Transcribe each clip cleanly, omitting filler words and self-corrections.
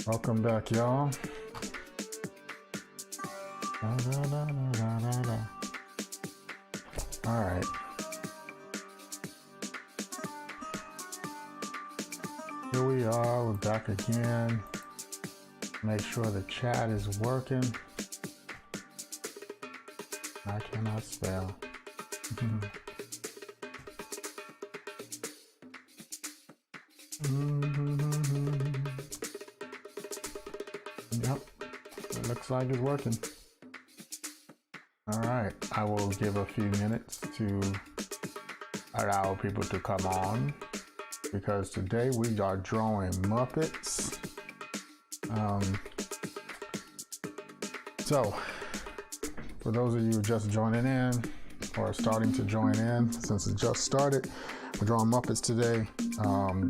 Welcome back, y'all. All right. Here we are. We're back again. Make sure the chat is working. I cannot spell. Yep, it looks like it's working. All right, I will give a few minutes to allow people to come on because today we are drawing Muppets. So, for those of you just joining in or starting to join in, since it just started, we're drawing Muppets today.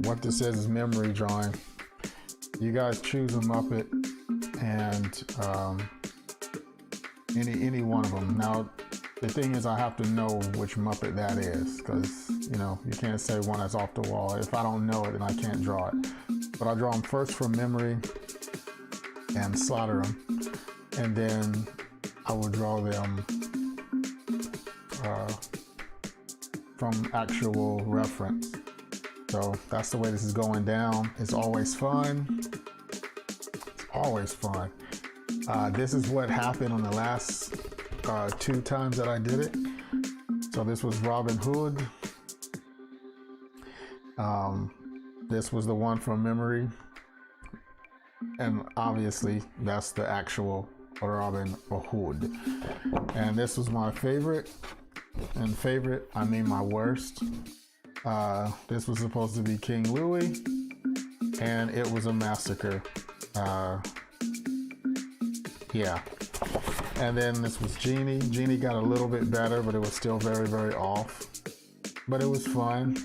What this is memory drawing. You guys choose a Muppet and any one of them. Now, the thing is, I have to know which Muppet that is because, you know, you can't say one that's off the wall. If I don't know it, then I can't draw it. But I draw them first from memory and slaughter them, and then I will draw them from actual reference. So that's the way this is going down. It's always fun. It's always fun. This is what happened on the last 2 times that I did it. So this was Robin Hood. This was the one from memory. And obviously that's the actual Robin Hood. And this was my favorite. And favorite, I mean my worst. This was supposed to be King Louis, and it was a massacre. Yeah. And then this was Genie. Genie got a little bit better, but it was still very, very off. But it was fun.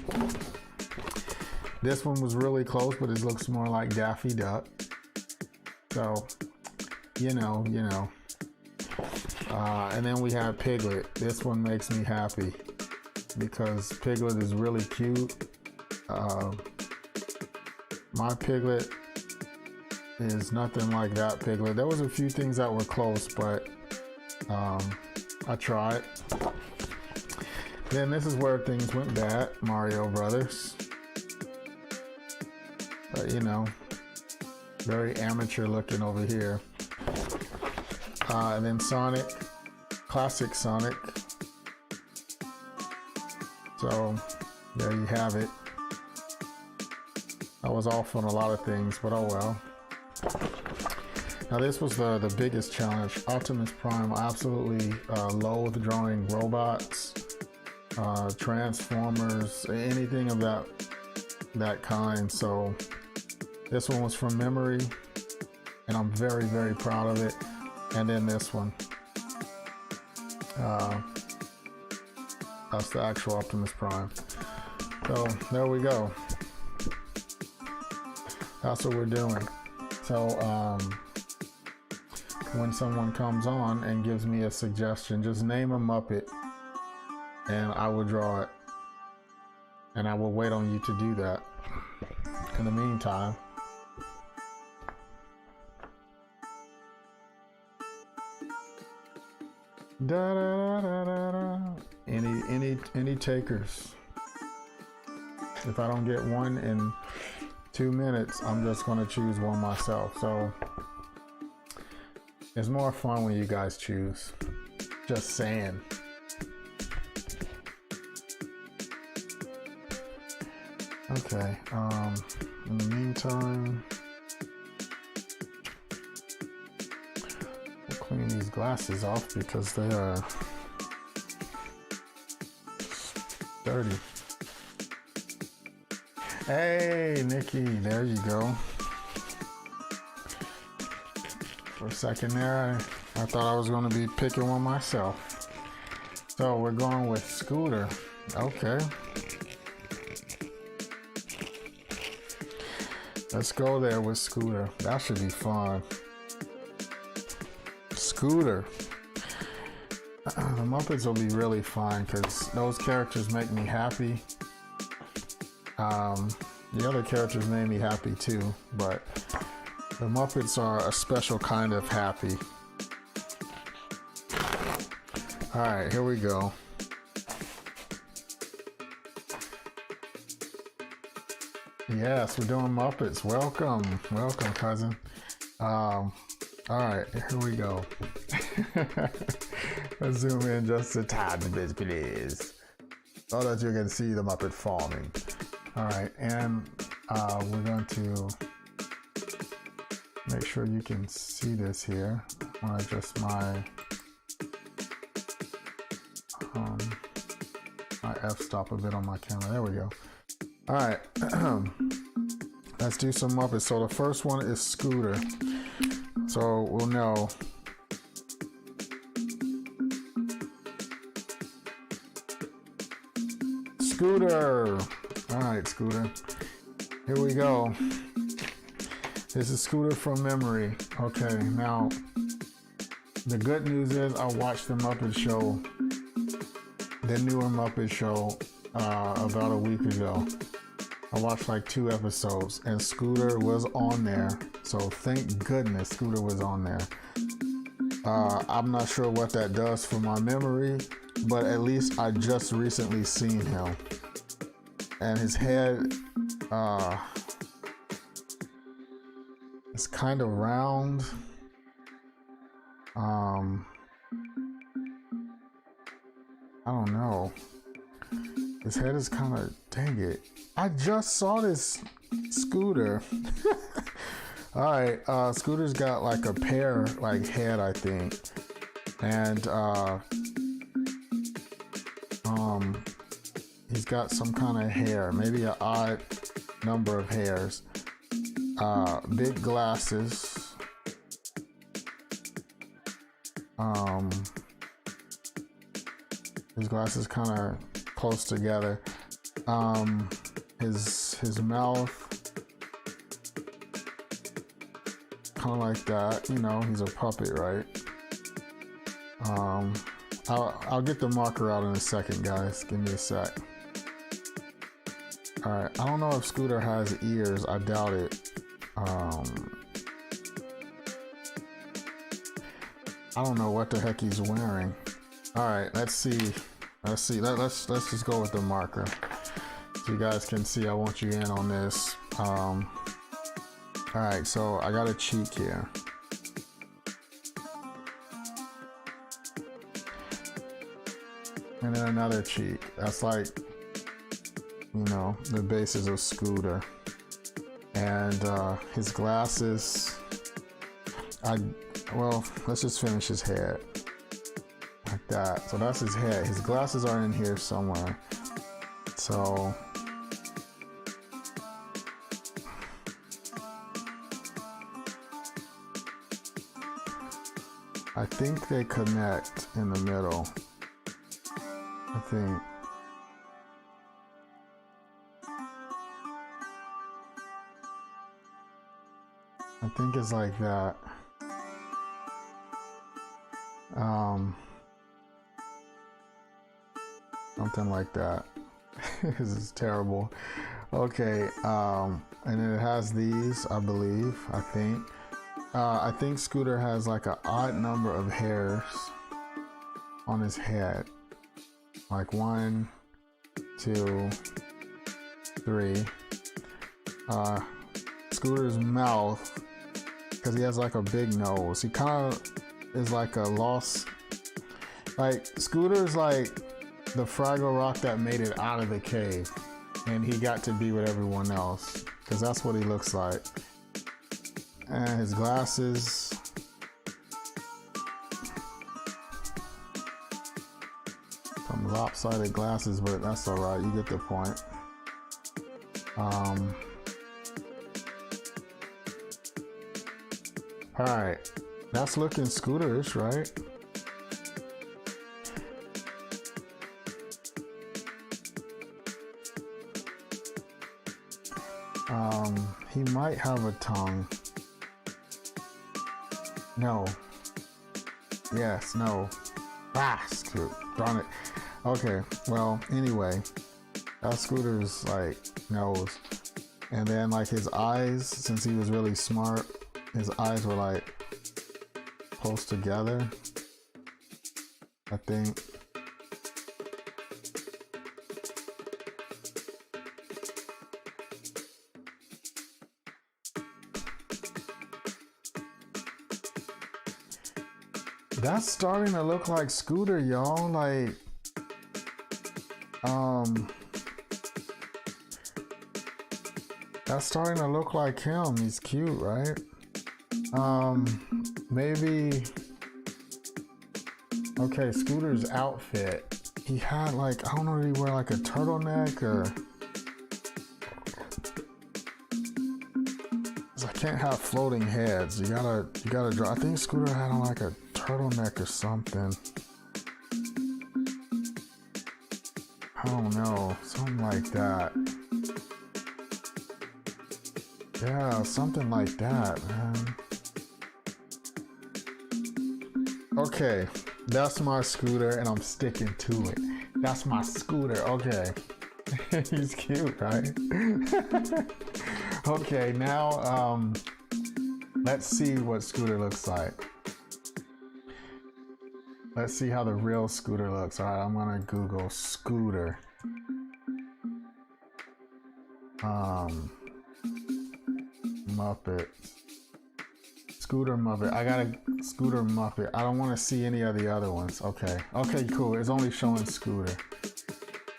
This one was really close, but it looks more like Daffy Duck. So, you know. And then we have Piglet. This one makes me happy because Piglet is really cute. My Piglet is nothing like that Piglet. There was a few things that were close, but I tried. Then this is where things went bad. Mario Brothers. You know, very amateur looking over here. And then Sonic, classic Sonic. So there you have it. I was off on a lot of things, but oh well. Now this was the biggest challenge. Optimus Prime, absolutely loathe drawing robots, Transformers, anything of that kind. So this one was from memory, and I'm very, very proud of it. And then this one. That's the actual Optimus Prime. So there we go. That's what we're doing. So when someone comes on and gives me a suggestion, just name a Muppet and I will draw it. And I will wait on you to do that. In the meantime, any takers? If I don't get one in 2 minutes, I'm just going to choose one myself. So it's more fun when you guys choose. Just saying. Okay. In the meantime, we'll clean these glasses off because they are dirty. Hey, Nikki, there you go. For a second there, I thought I was going to be picking one myself. So we're going with Scooter. Okay. Let's go there with Scooter. That should be fun. Scooter. The Muppets will be really fun because those characters make me happy. The other characters made me happy too, but the Muppets are a special kind of happy. Alright, here we go. Yes, we're doing Muppets. Welcome. Welcome, cousin. Alright, here we go. Let's zoom in just a tad bit, please, so that you can see the Muppet forming. Alright, and we're going to make sure you can see this here. I want to adjust my f-stop a bit on my camera. There we go. Alright, let's do some Muppets. So the first one is Scooter. So we'll know. Scooter! Alright, Scooter. Here we go. This is Scooter from memory. Okay, now, the good news is I watched the Muppet Show, the newer Muppet Show, about a week ago. I watched like 2 episodes and Scooter was on there. So thank goodness Scooter was on there. I'm not sure what that does for my memory, but at least I just recently seen him. And his head is kind of round. I don't know. His head is kind of, dang it. I just saw this Scooter. Alright, Scooter's got like a pear like head, I think. And he's got some kind of hair, maybe an odd number of hairs. Big glasses. His glasses kind of close together. His mouth kind of like that. You know, he's a puppet, right? I'll get the marker out in a second, guys. Give me a sec. Alright, I don't know if Scooter has ears. I doubt it. I don't know what the heck he's wearing. Alright, let's see. Let's just go with the marker. So you guys can see, I want you in on this. Alright, so I got a cheek here. And then another cheek. That's like, you know, the basis of Scooter. And his glasses, well, let's just finish his head. Like that. So that's his head. His glasses are in here somewhere. So I think they connect in the middle. I think it's like that. Something like that. This is terrible. Okay, and then it has these, I believe, I think Scooter has like an odd number of hairs on his head. Like 1, 2, 3. Scooter's mouth, because he has like a big nose. He kind of is like a lost, like Scooter's like the Fraggle Rock that made it out of the cave and he got to be with everyone else, because that's what he looks like. And his glasses, some lopsided glasses, but that's all right, you get the point. All right, that's looking Scooterish, right? He might have a tongue. No. Yes, no. Ah, darn it. Okay, well, anyway, that's Scooter's like nose. And then like his eyes, since he was really smart, his eyes were like close together, I think. That's starting to look like Scooter, y'all. Like, that's starting to look like him. He's cute, right? Maybe. Okay, Scooter's outfit. He had like, I don't know, did he wear like a turtleneck or? I can't have floating heads. You gotta draw. I think Scooter had on like a turtleneck or something. I don't know, something like that. Yeah, something like that, man. Okay, that's my Scooter, and I'm sticking to it. That's my Scooter. Okay, he's cute, right? Okay, now let's see what Scooter looks like. Let's see how the real Scooter looks. All right, I'm gonna Google Scooter. Muppet. Scooter Muppet. I got a Scooter Muppet. I don't want to see any of the other ones. Okay. Okay, cool. It's only showing Scooter.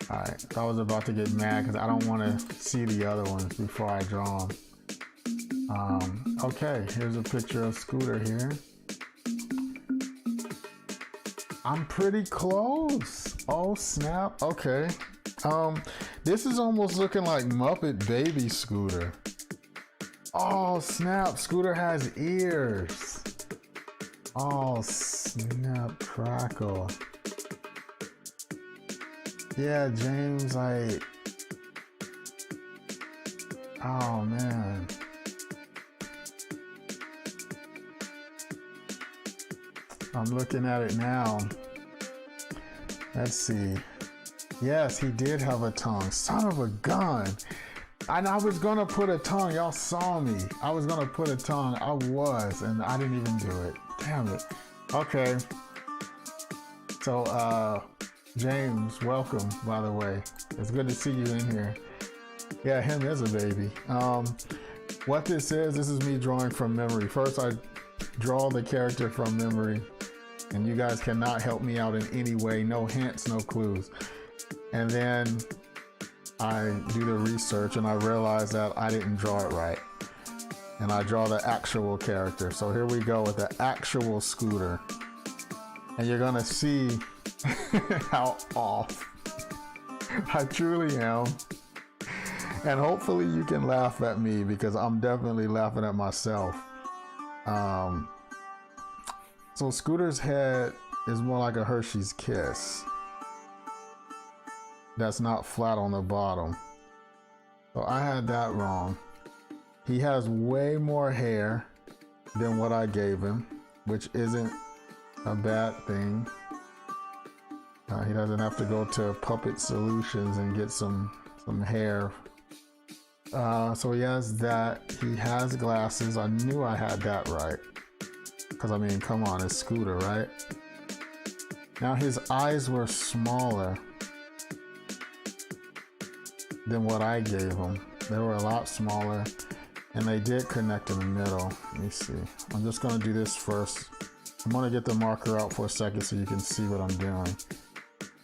All right. I was about to get mad because I don't want to see the other ones before I draw them. Okay. Here's a picture of Scooter here. I'm pretty close. Oh, snap. Okay. This is almost looking like Muppet Baby Scooter. Oh, snap. Scooter has ears. Oh, snap crackle. Yeah, James, like... Oh, man. I'm looking at it now. Let's see. Yes, he did have a tongue. Son of a gun. And I was gonna put a tongue. Y'all saw me. I was gonna put a tongue. I was, and I didn't even do it. Damn it. Okay. So, James, welcome, by the way. It's good to see you in here. Yeah, him is a baby. What this is me drawing from memory. First, I draw the character from memory, and you guys cannot help me out in any way. No hints, no clues. And then I do the research and I realize that I didn't draw it right. And I draw the actual character. So here we go with the actual Scooter. And you're gonna see how off I truly am. And hopefully you can laugh at me because I'm definitely laughing at myself. So Scooter's head is more like a Hershey's Kiss. That's not flat on the bottom. So I had that wrong. He has way more hair than what I gave him, which isn't a bad thing. He doesn't have to go to Puppet Solutions and get some hair. So he has that. He has glasses. I knew I had that right. Because I mean, come on, it's Scooter, right? Now his eyes were smaller than what I gave him. They were a lot smaller, and they did connect in the middle. Let me see. I'm just gonna do this first. I'm gonna get the marker out for a second so you can see what I'm doing.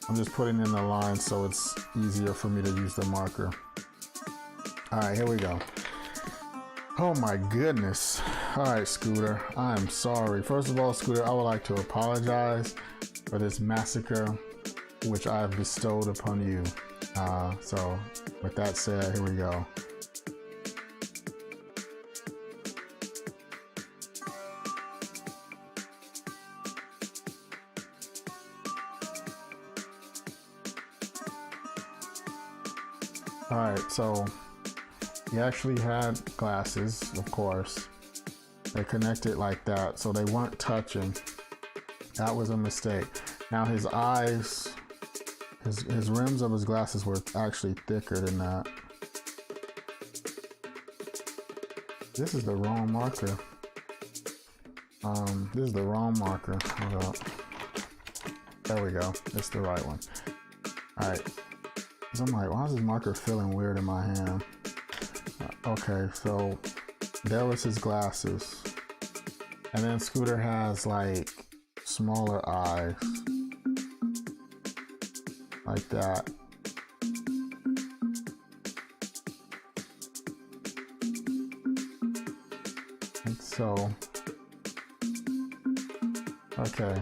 I'm just putting in the line so it's easier for me to use the marker. All right, here we go. Oh my goodness. All right, Scooter, I'm sorry. First of all, Scooter, I would like to apologize for this massacre which I have bestowed upon you. So with that said, here we go. All right, so he actually had glasses, of course. They connected like that, so they weren't touching. That was a mistake. Now his eyes, his rims of his glasses were actually thicker than that. This is the wrong marker. This is the wrong marker. Hold up. There we go. It's the right one. All right. So I'm like, why is this marker feeling weird in my hand? Okay, so there was his glasses. And then Scooter has like smaller eyes. Like that. And so, okay.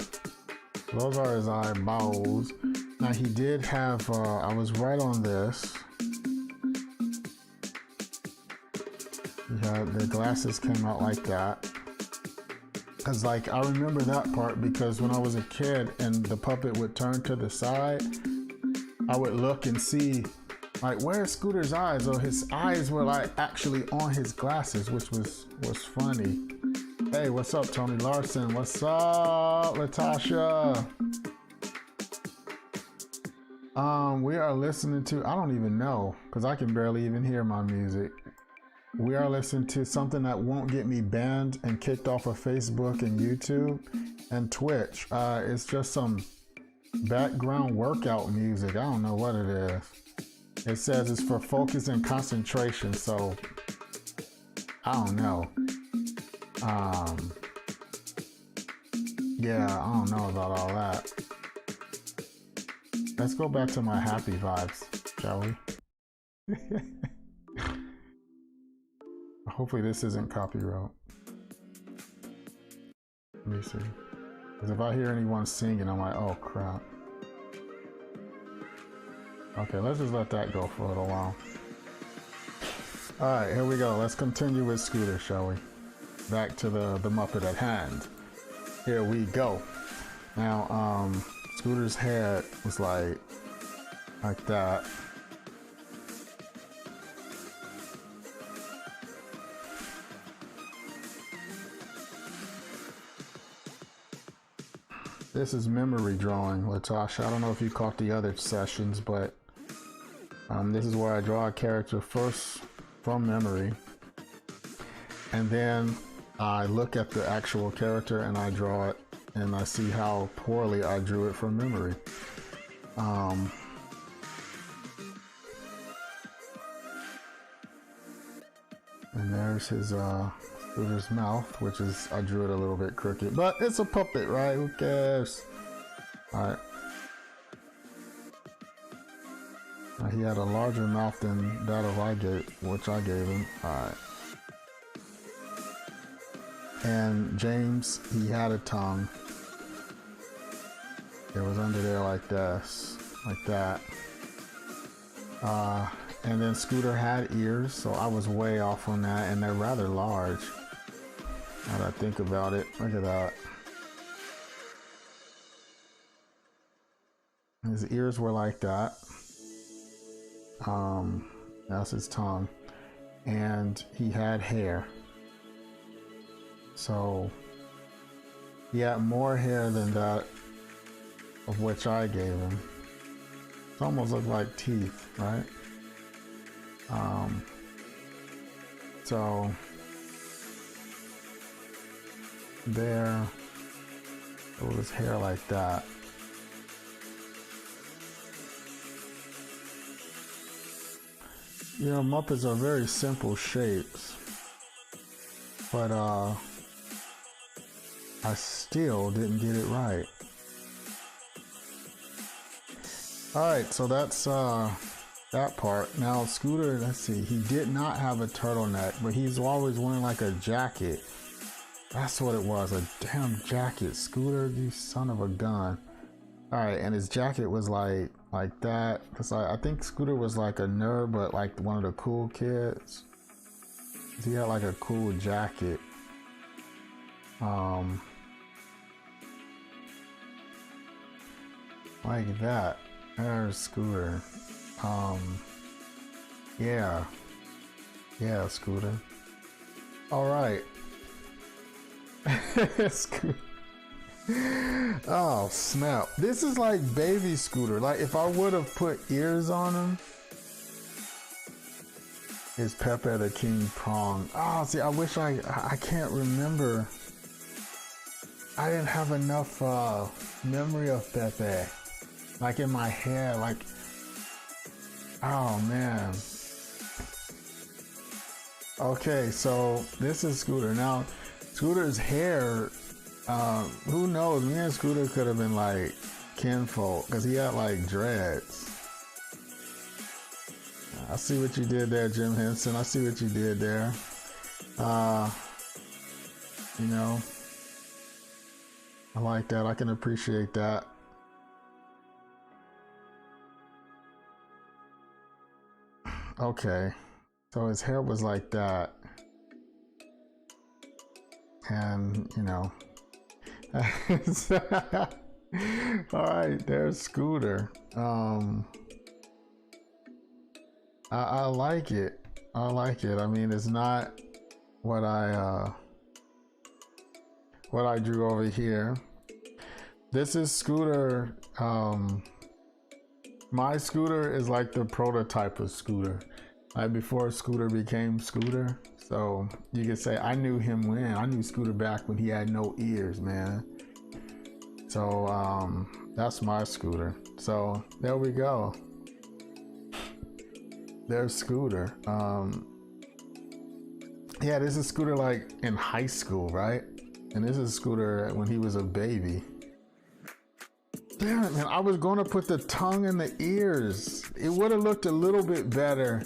Those are his eyeballs. Now he did have, I was right on this. Yeah, the glasses came out like that. Cause like, I remember that part because when I was a kid and the puppet would turn to the side, I would look and see like, where's Scooter's eyes? Or his eyes were like actually on his glasses, which was funny. Hey, what's up, Tony Larson? What's up, Latasha? We are listening to, I don't even know, because I can barely even hear my music. We are listening to something that won't get me banned and kicked off of Facebook and YouTube and Twitch. It's just some background workout music. I don't know what it is. It says it's for focus and concentration, so I don't know. Yeah, I don't know about all that. Let's go back to my happy vibes, shall we? Hopefully this isn't copyright. Let me see. Because if I hear anyone singing, I'm like, oh crap. Okay, let's just let that go for a little while. Alright, here we go. Let's continue with Scooter, shall we? Back to the Muppet at hand. Here we go. Now, Scooter's head was like that. This is memory drawing, Latasha. I don't know if you caught the other sessions, but this is where I draw a character first from memory. And then I look at the actual character and I draw it and I see how poorly I drew it from memory. And there's his Scooter's mouth, which is, I drew it a little bit crooked, but it's a puppet, right? Who cares? Alright. He had a larger mouth than that of which I gave him. Alright. And James, he had a tongue. It was under there like this, like that. And then Scooter had ears, so I was way off on that, and they're rather large. Now that I think about it, look at that. His ears were like that. That's his tongue. And he had hair. So he had more hair than that of which I gave him. It almost looked like teeth, right? So there, it was hair like that. You know, Muppets are very simple shapes, but I still didn't get it right. Alright, so that's that part. Now Scooter, let's see, he did not have a turtleneck, but he's always wearing like a jacket. That's what it was, a damn jacket. Scooter, you son of a gun. Alright, and his jacket was like that. Cause I think Scooter was like a nerd, but like one of the cool kids. He had like a cool jacket. Like that. There's Scooter. Yeah, Scooter. All right. Scooter. Oh snap! This is like baby Scooter. Like if I would have put ears on him, Is Pepe the King Prong? Oh, see, I wish I can't remember. I didn't have enough memory of Pepe, like in my head. Like, oh man. Okay, so this is Scooter. Now, Scooter's hair. Who knows? Me and Scooter could have been like kinfolk because he had like dreads. I see what you did there, Jim Henson. I see what you did there. You know, I like that. I can appreciate that. Okay, so his hair was like that, and you know. All right, there's Scooter. I like it. I like it. I mean, it's not what I drew over here. This is Scooter. My Scooter is like the prototype of Scooter, like before Scooter became Scooter. So you could say I knew him when I knew Scooter back when he had no ears, man. So that's my Scooter. So there we go. There's Scooter. Yeah, this is Scooter like in high school, right? And this is Scooter when he was a baby. Damn it, man. I was going to put the tongue in the ears. It would have looked a little bit better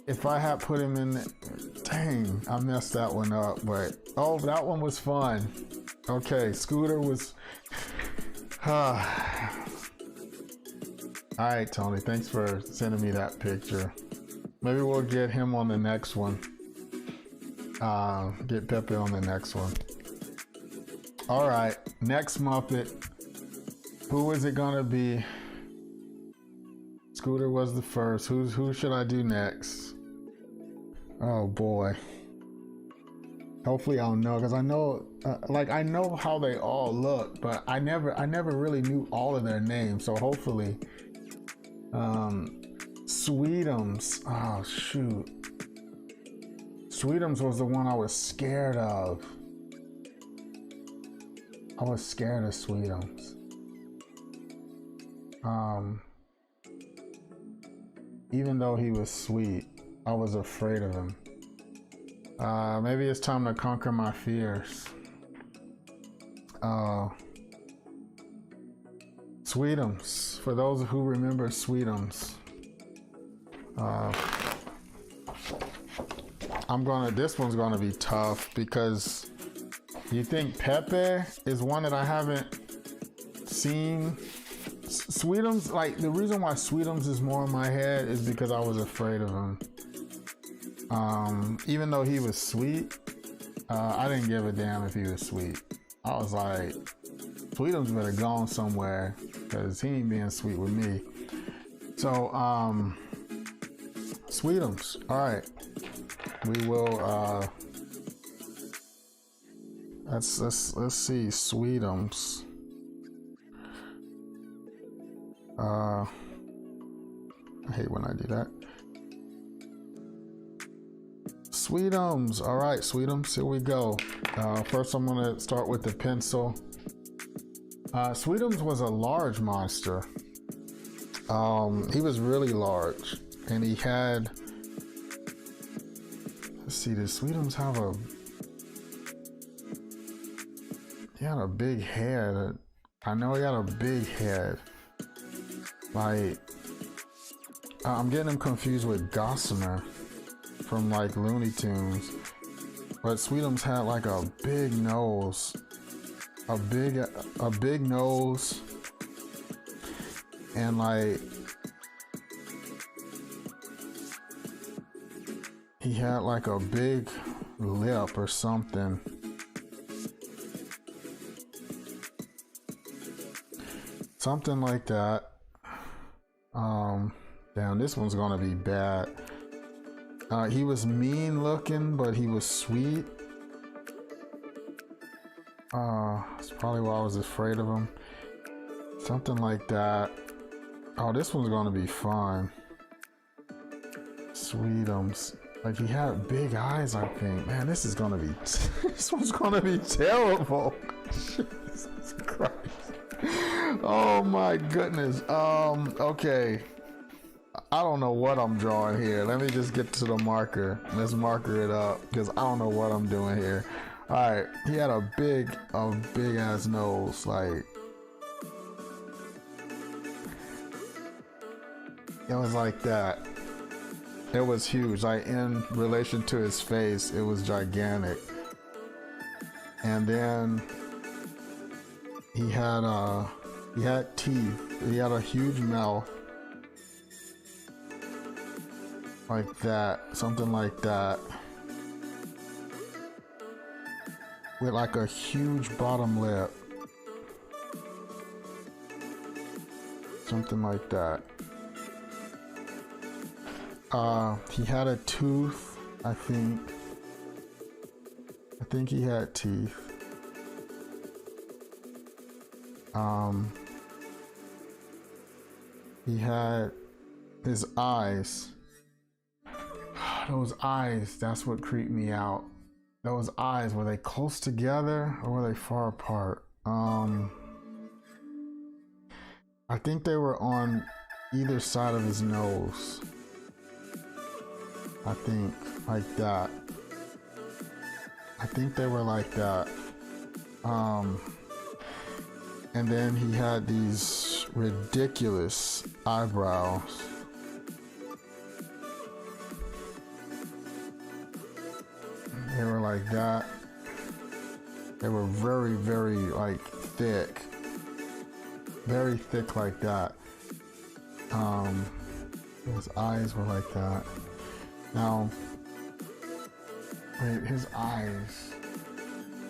if I had put him in the... Dang, I messed that one up. But, oh, that one was fun. Okay, Scooter was... All right, Tony, thanks for sending me that picture. Maybe we'll get him on the next one. Get Pepe on the next one. All right, next Muppet. Who is it gonna be? Scooter was the first. Who should I do next? Oh boy. Hopefully I'll know, because I know, like I know how they all look, but I never really knew all of their names. So hopefully, Sweetums. Oh shoot. Sweetums was the one I was scared of. I was scared of Sweetums. Even though he was sweet, I was afraid of him. Maybe it's time to conquer my fears. Sweetums. For those who remember Sweetums. This one's gonna be tough because you think Pepe is one that I haven't seen. Sweetums, like the reason why Sweetums is more in my head is because I was afraid of him. Even though he was sweet, I didn't give a damn if he was sweet. I was like, Sweetums better go somewhere because he ain't being sweet with me. So, Sweetums. All right, we will. Let's see, Sweetums. I hate when I do that. Sweetums. All right, Sweetums, here we go. First I'm gonna start with the pencil. Sweetums was a large monster. He was really large, and he had, let's see, did Sweetums have he had a big head. I know he had a big head. Like, I'm getting him confused with Gossamer from like Looney Tunes, but Sweetums had like a big nose, a big nose, and like he had like a big lip or something. Something like that. Damn, this one's gonna be bad. He was mean looking, but he was sweet. That's probably why I was afraid of him. Something like that. Oh, this one's gonna be fun. Sweetums. Like he had big eyes, I think. Man, this is gonna be this one's gonna be terrible. Jesus Christ. Oh my goodness. Okay. I don't know what I'm drawing here. Let me just get to the marker. Let's marker it up because I don't know what I'm doing here. Alright, he had a big ass nose, like it was like that. It was huge, like in relation to his face, it was gigantic. And then he had teeth. He had a huge mouth. Like that, something like that. With like a huge bottom lip. Something like that. He had a tooth, I think. I think he had teeth. He had his eyes. Those eyes, that's what creeped me out. Those eyes, were they close together or were they far apart? I think they were on either side of his nose. I think, like that. I think they were like that. And then he had these ridiculous eyebrows. They were like that. They were very, very like thick. Very thick like that. His eyes were like that. Now, wait, his eyes.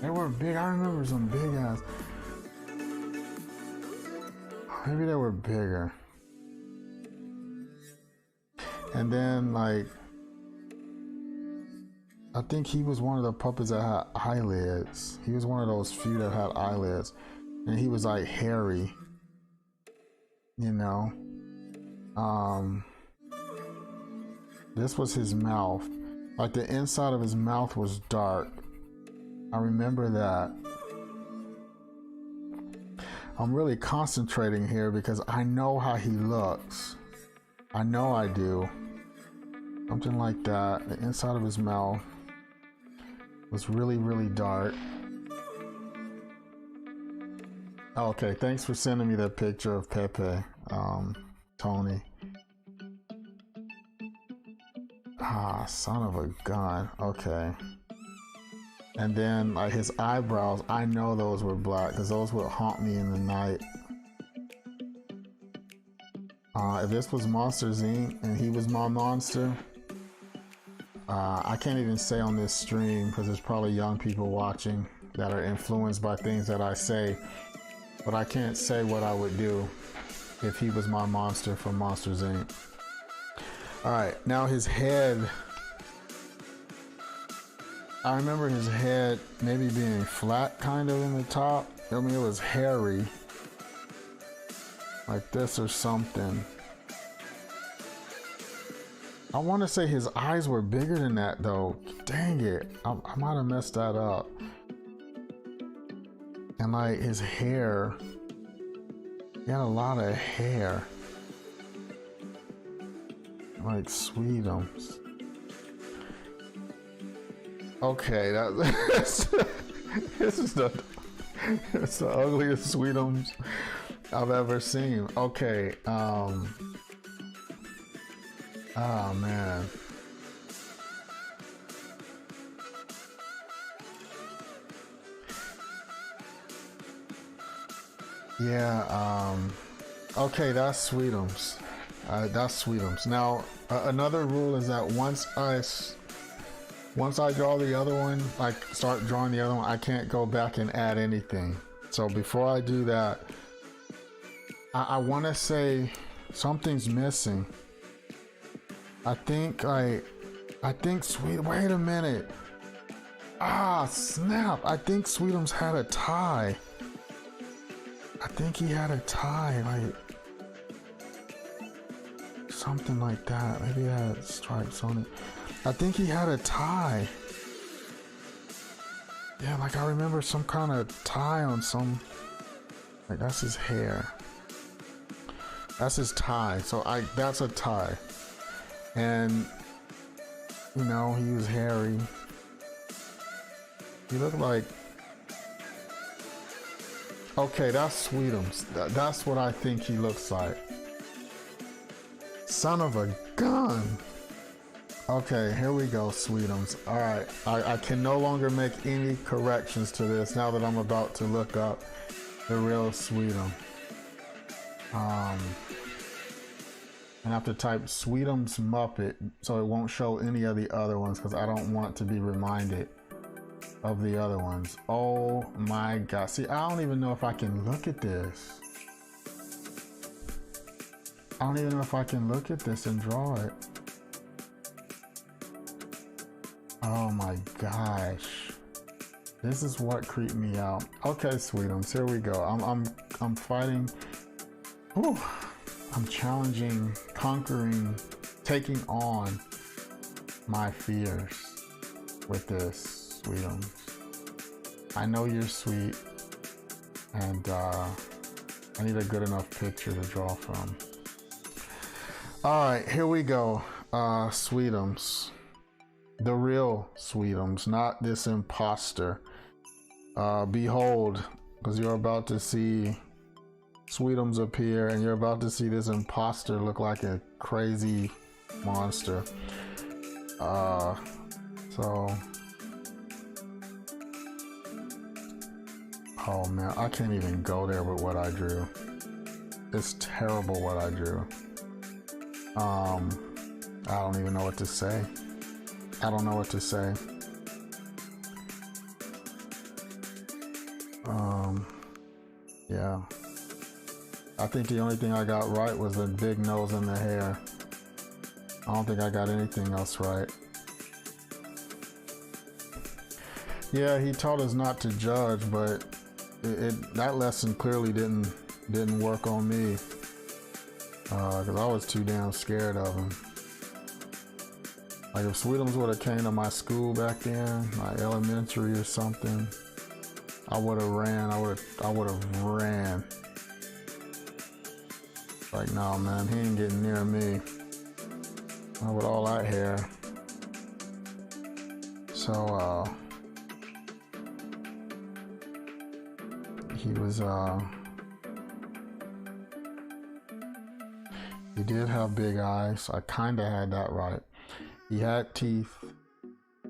They were big. I remember some big ass. Maybe they were bigger. And then like, I think he was one of the puppets that had eyelids. He was one of those few that had eyelids. And he was like hairy. You know? This was his mouth. Like the inside of his mouth was dark. I remember that. I'm really concentrating here because I know how he looks. I know I do. Something like that. The inside of his mouth was really, really dark. Okay, thanks for sending me that picture of Pepe, Tony. Ah, son of a gun. Okay. And then like his eyebrows, I know those were black because those would haunt me in the night. If this was Monsters Inc. and he was my monster, I can't even say on this stream because there's probably young people watching that are influenced by things that I say, but I can't say what I would do if he was my monster from Monsters Inc. Alright, now his head. I remember his head maybe being flat kind of in the top. I mean, it was hairy. Like this or something. I want to say his eyes were bigger than that though. Dang it. I might have messed that up. And like his hair. He had a lot of hair. Like Sweetums. Okay, that's this is it's the ugliest Sweetums I've ever seen. Okay, oh man. Yeah, okay, that's Sweetums. That's Sweetums. Now, another rule is that once I draw the other one, like start drawing the other one, I can't go back and add anything. So before I do that, I want to say something's missing. I think wait a minute. Ah, snap. I think Sweetums had a tie. I think he had a tie, like something like that. Maybe it had stripes on it. I think he had a tie. Yeah, like I remember some kind of tie on some, like that's his hair. That's his tie. So that's a tie. And, you know, he was hairy. He looked like, okay, that's Sweetums. That's what I think he looks like. Son of a gun. Okay, here we go, Sweetums. All right, I can no longer make any corrections to this now that I'm about to look up the real Sweetum. I have to type Sweetums Muppet so it won't show any of the other ones because I don't want to be reminded of the other ones. Oh my God. See, I don't even know if I can look at this. I don't even know if I can look at this and draw it. Oh my gosh. This is what creeped me out. Okay, Sweetums, here we go. I'm fighting. Whew. I'm challenging, conquering, taking on my fears with this, Sweetums. I know you're sweet, and I need a good enough picture to draw from. All right, here we go, Sweetums. The real Sweetums, not this imposter. Behold, because you're about to see Sweetums appear, and you're about to see this imposter look like a crazy monster. Oh man, I can't even go there with what I drew. It's terrible what I drew. I don't even know what to say. I don't know what to say. Yeah. I think the only thing I got right was the big nose and the hair. I don't think I got anything else right. Yeah, he taught us not to judge, but that lesson clearly didn't work on me. Because I was too damn scared of him. Like if Sweetums would have came to my school back then, like elementary or something, I would have ran. I would have ran. Like, no, man, he ain't getting near me. Not with all that hair. So, he was, he did have big eyes. I kind of had that right. He had teeth.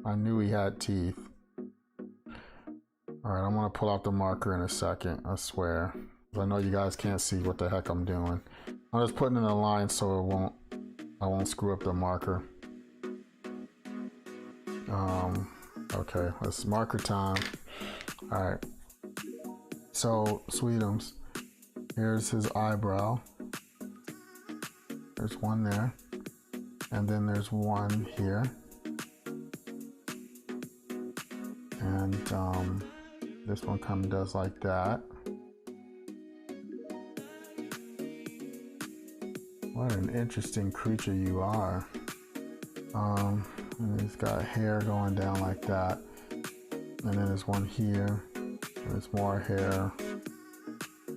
I knew he had teeth. All right, I'm gonna pull out the marker in a second, I swear. I know you guys can't see what the heck I'm doing. I'm just putting in a line so I won't screw up the marker. Okay, let's marker time. All right. So, Sweetums, here's his eyebrow. There's one there. And then there's one here. And this one kind of does like that. What an interesting creature you are. And he's got hair going down like that. And then there's one here. And there's more hair.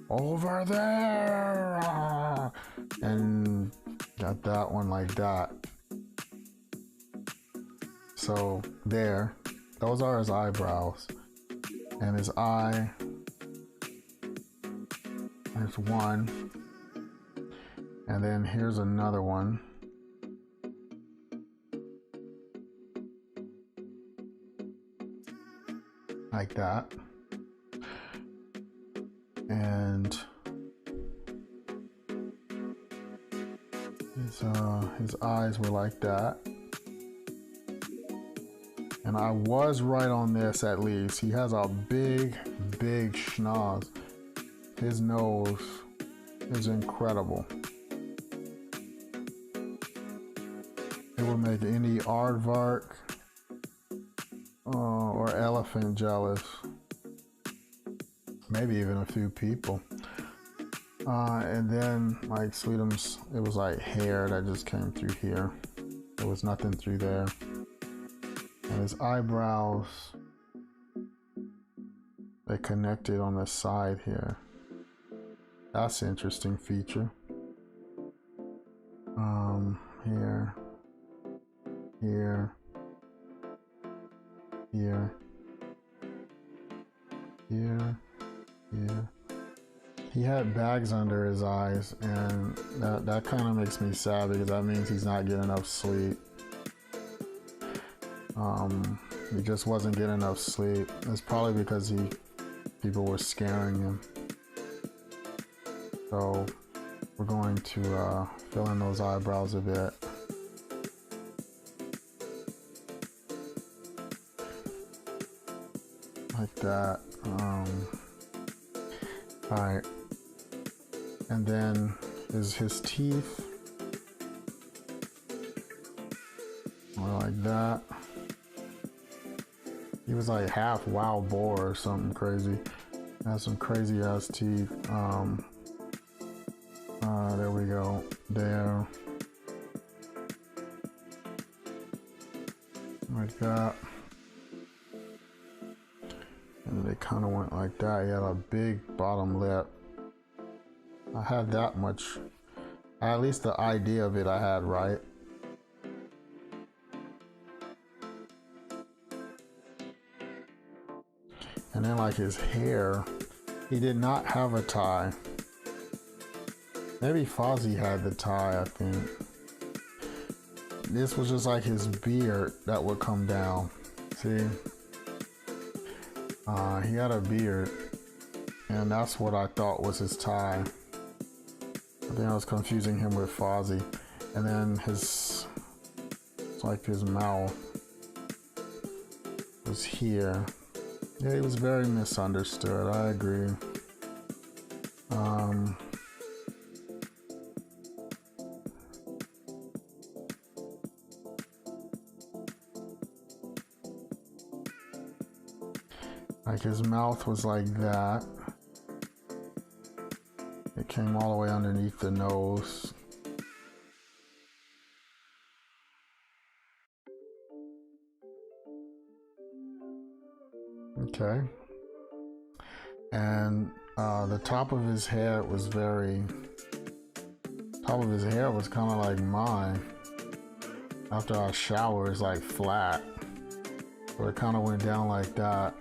Over there! And got that one like that. So there. Those are his eyebrows. And his eye. There's one. And then here's another one. Like that. And his eyes were like that. And I was right on this at least. He has a big schnoz. His nose is incredible. It will make any aardvark or elephant jealous. Maybe even a few people. And then like Sweetums, it was like hair that just came through here. There was nothing through there. And his eyebrows, they connected on the side here. That's an interesting feature. Here, here, here, here, here. He had bags under his eyes, and that kind of makes me sad because that means he's not getting enough sleep. He just wasn't getting enough sleep. It's probably because people were scaring him. So we're going to fill in those eyebrows a bit. Like that. Alright. And then his teeth. Like that. He was like half wild boar or something crazy. Has some crazy ass teeth. There we go. There. Like that. And they kind of went like that. He had a big bottom lip. I had that much. At least the idea of it I had right. And then like his hair, he did not have a tie. Maybe Fozzie had the tie, I think. This was just like his beard that would come down. See? He had a beard, and that's what I thought was his tie. I think I was confusing him with Fozzie. And then it's like his mouth was here. Yeah, he was very misunderstood. I agree. Like his mouth was like that. It came all the way underneath the nose. Okay. And the top of his hair was kind of like mine. After I shower, it's like flat. So it kind of went down like that.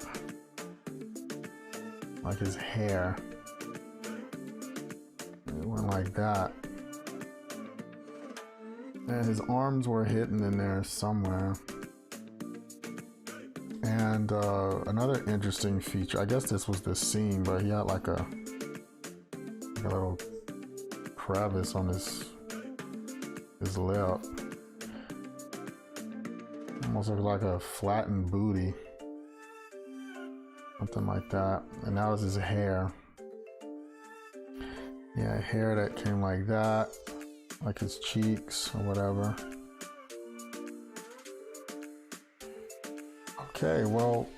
Like his hair. It went like that. And his arms were hidden in there somewhere. And another interesting feature, I guess this was the seam, but he had like a little crevice on his lip. Almost looked like a flattened booty. Something like that. And that was his hair. Yeah, hair that came like that. Like his cheeks or whatever. Okay, well,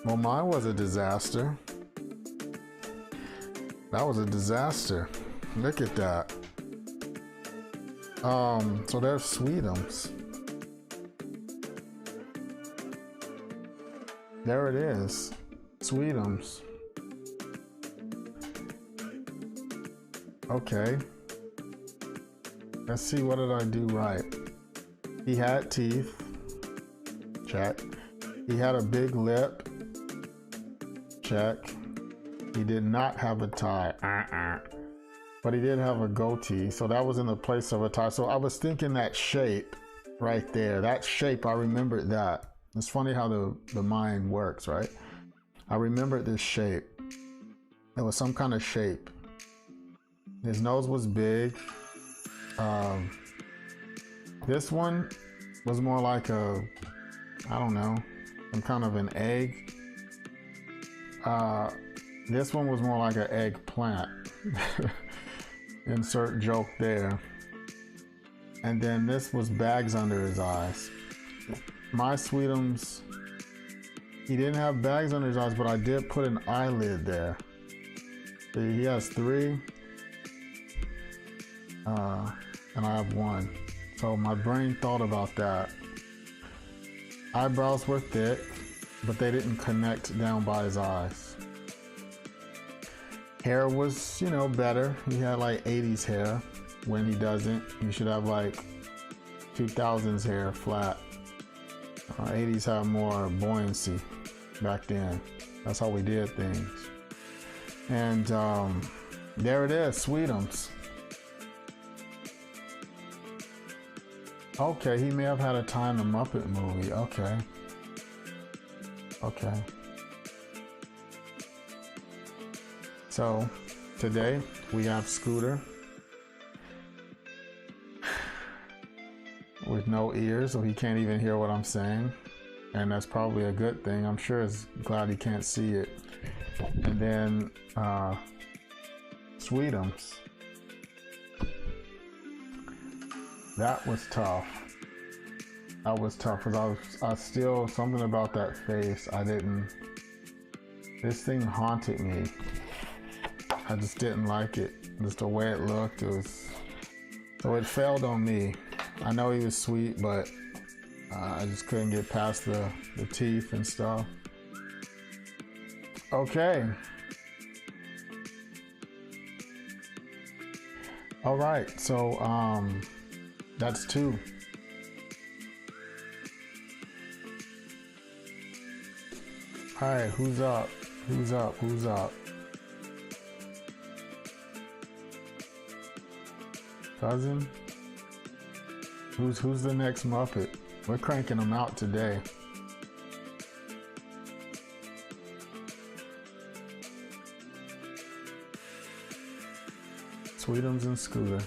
mine was a disaster. That was a disaster. Look at that. So there's Sweetums. There it is. Sweetums. Okay. Let's see, what did I do right? He had teeth. Check. He had a big lip. Check. He did not have a tie. But he did have a goatee, so that was in the place of a tie. So I was thinking that shape right there. That shape, I remembered that. It's funny how the mind works, right? I remembered this shape. It was some kind of shape. His nose was big. This one was more like I don't know, some kind of an egg. This one was more like an eggplant. Insert joke there. And then this was bags under his eyes. My Sweetums He didn't have bags under his eyes, but I did put an eyelid there. See, he has 3, and I have 1. So my brain thought about that. Eyebrows were thick, but they didn't connect down by his eyes. Hair was, you know, better. He had like 80s hair when he doesn't. You should have like 2000s hair flat. 80s had more buoyancy back then. That's how we did things. And there it is, Sweetums. Okay, he may have had a tie in the Muppet movie. Okay. Okay. So today we have Scooter with no ears, so he can't even hear what I'm saying. And that's probably a good thing. I'm sure he's glad he can't see it. And then Sweetums. That was tough. That was tough because I still, something about that face, this thing haunted me. I just didn't like it. Just the way it looked, so it failed on me. I know he was sweet, but I just couldn't get past the teeth and stuff. Okay. All right, so that's 2. All right, who's up? Who's up? Who's up? Cousin? Who's the next Muppet? We're cranking them out today. Sweetums and Scooter.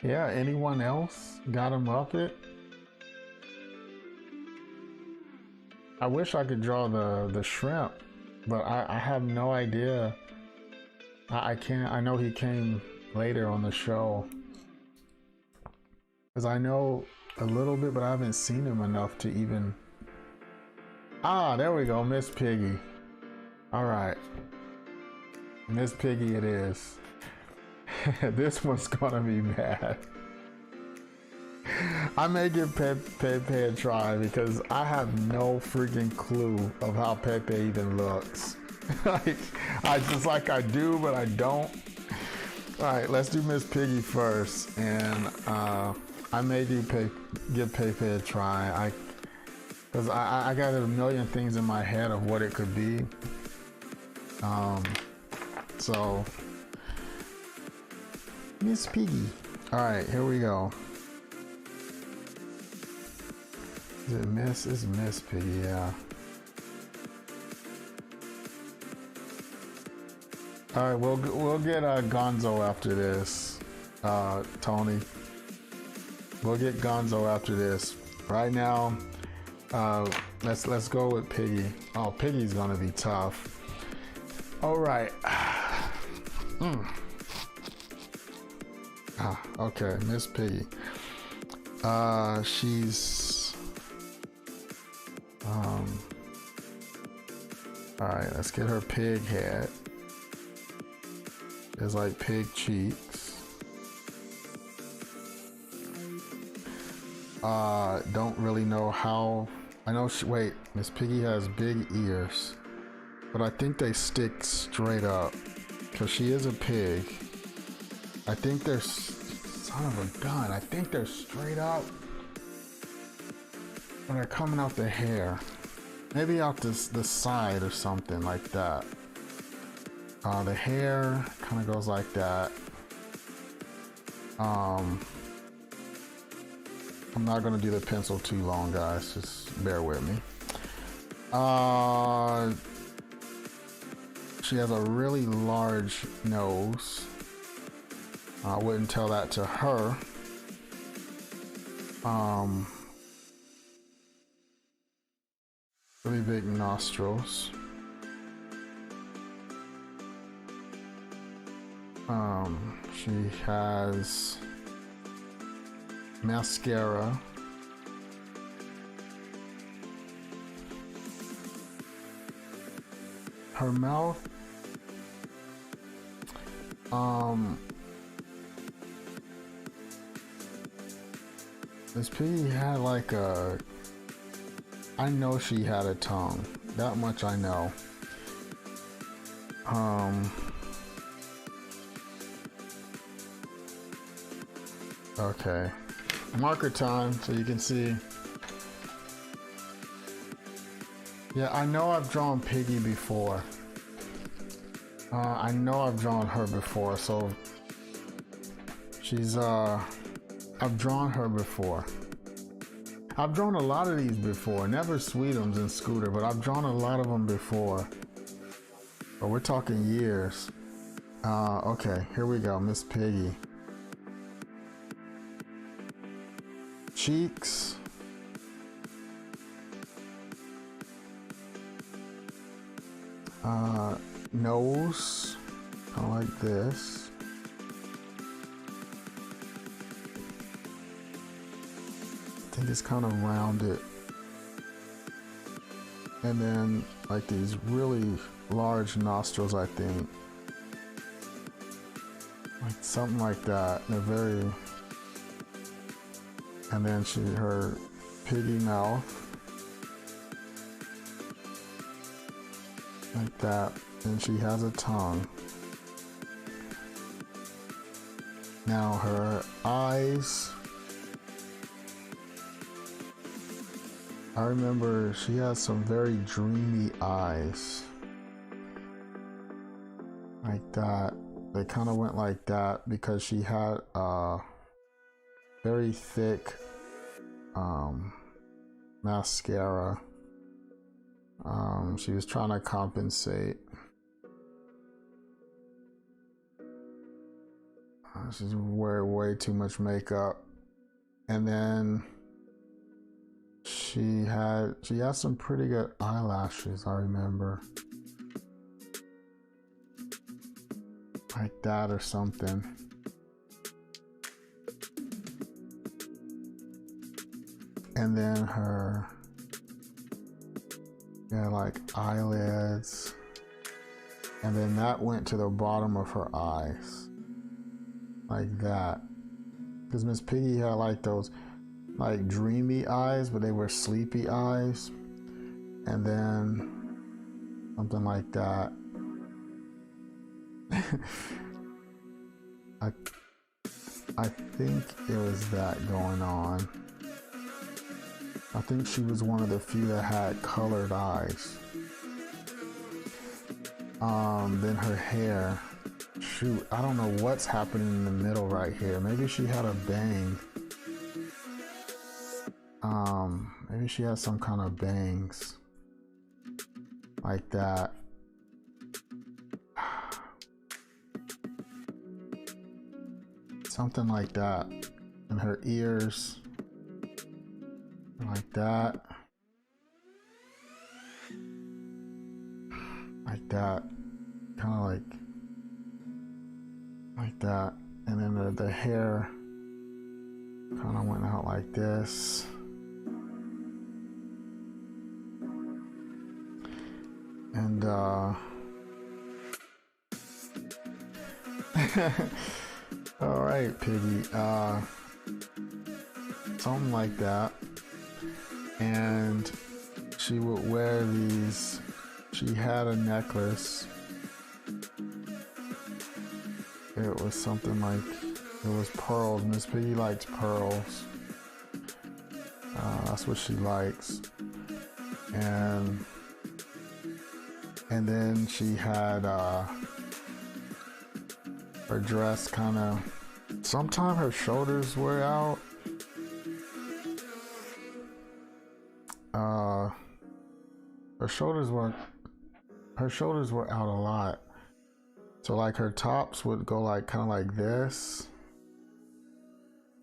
Yeah, anyone else got a Muppet? I wish I could draw the shrimp, but I have no idea. I can't. I know he came later on the show, because I know a little bit, but I haven't seen him enough to even. Ah, there we go, Miss Piggy. All right, Miss Piggy it is. This one's gonna be bad. I may give Pepe a try because I have no freaking clue of how Pepe even looks. Like, I do, but I don't. All right, let's do Miss Piggy first, and I may give Pepe a try. Because I got a million things in my head of what it could be. So. Miss Piggy. All right, here we go. Is it Miss? It's Miss Piggy, yeah. All right, we'll get Gonzo after this, Tony. We'll get Gonzo after this. Right now, let's go with Piggy. Oh, Piggy's gonna be tough. All right. Okay, Miss Piggy. She's all right, let's get her pig head. There's like pig cheeks. Don't really know how. I know wait, Miss Piggy has big ears, but I think they stick straight up because she is a pig. I think they're, son of a gun, I think they're straight up. But they're coming out the hair. Maybe out the side or something like that. The hair kind of goes like that. I'm not gonna do the pencil too long, guys. Just bear with me. She has a really large nose. I wouldn't tell that to her. really big nostrils. She has mascara. Her mouth, Miss Piggy had like a, I know she had a tongue. That much I know. Okay. Marker time so you can see. Yeah, I know I've drawn Piggy before. I know I've drawn her before, so she's I've drawn her before. I've drawn a lot of these before, never Sweetums and Scooter, but I've drawn a lot of them before. But we're talking years. Okay, here we go, Miss Piggy. Cheeks. Nose, kind of like this. I think it's kind of rounded. And then like these really large nostrils, I think. Like something like that. They're very, and then her piggy mouth. Like that. And she has a tongue. Now her eyes. I remember she has some very dreamy eyes. Like that. They kind of went like that because she had very thick mascara. She was trying to compensate. She's wearing way too much makeup. And then she had some pretty good eyelashes, I remember. Like that or something. And then her, yeah, like eyelids. And then that went to the bottom of her eyes. Like that. Because Miss Piggy had like those like dreamy eyes, but they were sleepy eyes. And then something like that. I think it was that going on. I think she was one of the few that had colored eyes. Then her hair. Shoot, I don't know what's happening in the middle right here. Maybe she had a bang. Maybe she has some kind of bangs. Like that. Something like that. And her ears. Like that. Like that. Kind of like that. And then the hair kind of went out like this. And all right, Piggy, something like that. And she would wear these, she had a necklace. It was something like, it was pearls. Miss Piggy likes pearls. That's what she likes. And then she had her dress kind of, sometimes her shoulders were out. Her shoulders were out a lot. So like her tops would go like kind of like this.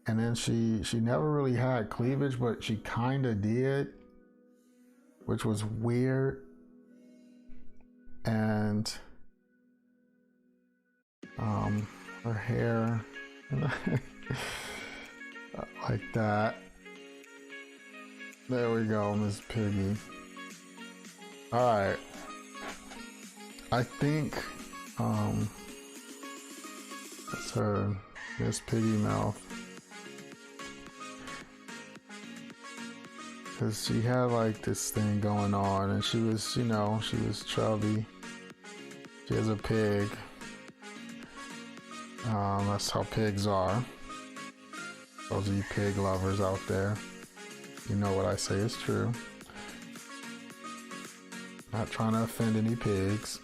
And then she never really had cleavage, but she kind of did which was weird. And her hair like that. There we go, Miss Piggy. All right, I think that's her Miss Piggy mouth, because she had like this thing going on, and she was, you know, she was chubby. She is a pig. That's how pigs are. Those of you pig lovers out there, you know what I say is true. Not trying to offend any pigs.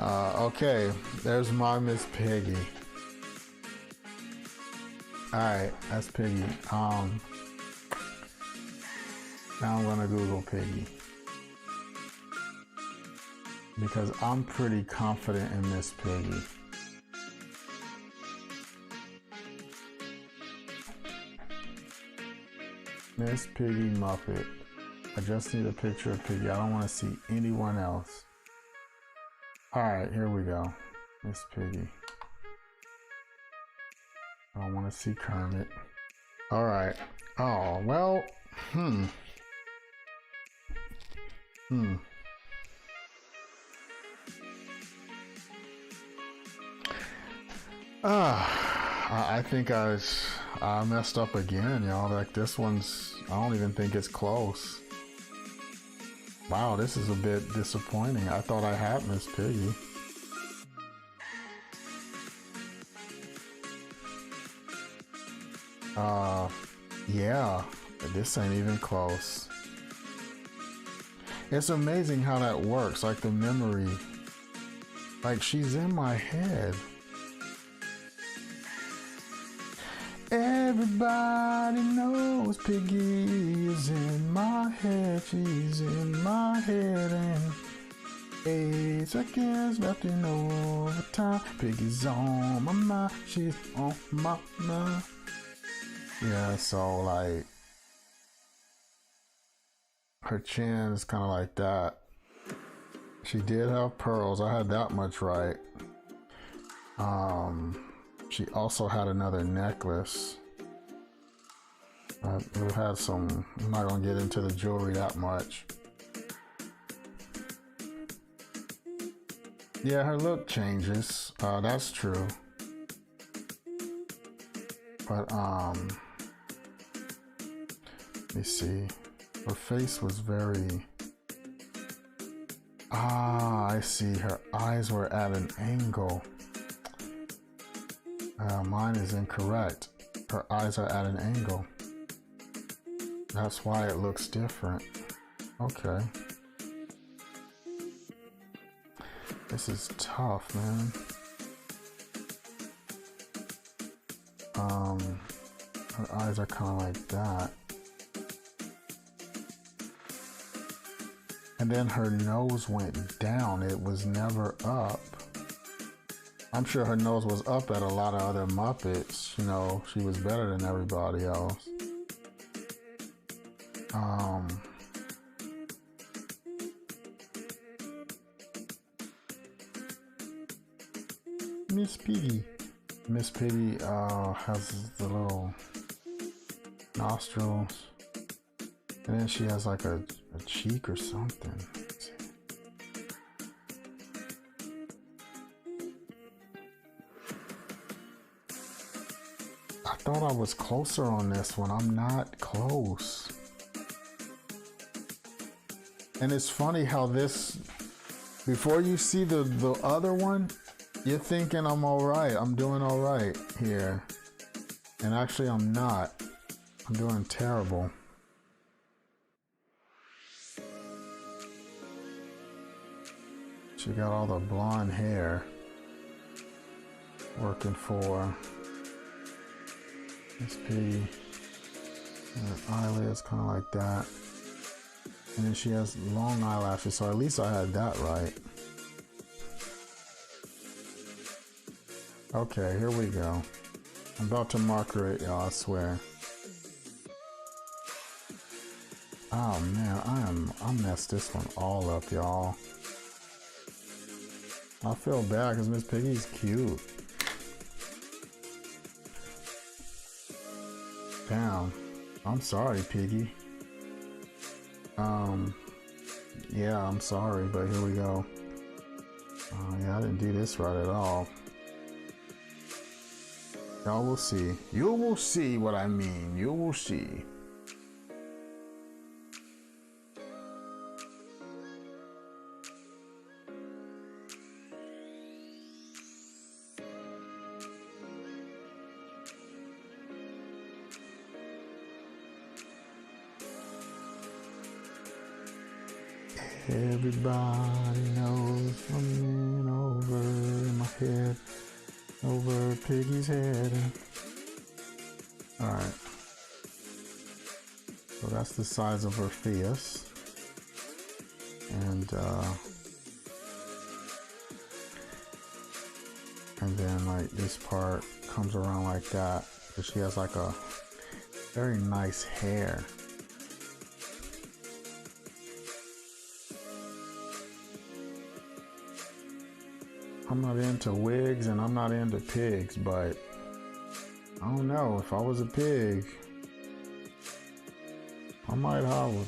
Okay, there's my Miss Piggy. Alright, that's Piggy. Now I'm gonna Google Piggy, because I'm pretty confident in Miss Piggy. Miss Piggy Muppet. I just need a picture of Piggy. I don't want to see anyone else. Alright, here we go. Miss Piggy. I don't want to see Kermit. Alright. Oh, well. I think I messed up again, y'all. Like, this one's, I don't even think it's close. Wow, this is a bit disappointing. I thought I had Miss Piggy. Yeah, this ain't even close. It's amazing how that works, like the memory. Like, she's in my head. Everybody knows Piggy is in my head. She's in my head, and 8 seconds left in overtime. Piggy's on my mind. She's on my mind. Yeah, so like her chin is kind of like that. She did have pearls. I had that much right. She also had another necklace. We had some. I'm not gonna get into the jewelry that much. Yeah, her look changes. That's true. But let me see. Her face was very. I see. Her eyes were at an angle. Mine is incorrect. Her eyes are at an angle. That's why it looks different. Okay. This is tough, man. Her eyes are kind of like that. And then her nose went down. It was never up. I'm sure her nose was up at a lot of other Muppets. You know, she was better than everybody else. Miss Piggy. Miss Piggy has the little nostrils. And then she has like a cheek or something. I thought I was closer on this one. I'm not close. And it's funny how this, before you see the other one, you're thinking I'm all right. I'm doing all right here. And actually I'm not. I'm doing terrible. She got all the blonde hair working for Miss P. Her eyelids kind of like that. And then she has long eyelashes, so at least I had that right. Okay, here we go. I'm about to marker it, y'all, I swear. Oh man, I messed this one all up, y'all. I feel bad because Miss Piggy's cute. Damn. I'm sorry, Piggy. Yeah, I'm sorry, but here we go. Yeah, I didn't do this right at all. Y'all will see. You will see what I mean. You will see. Everybody knows I'm in over my head, over Piggy's head. Alright. So that's the size of her face. And then like this part comes around like that. But she has like a very nice hair. I'm not into wigs and I'm not into pigs, but I don't know, if I was a pig, I might have one.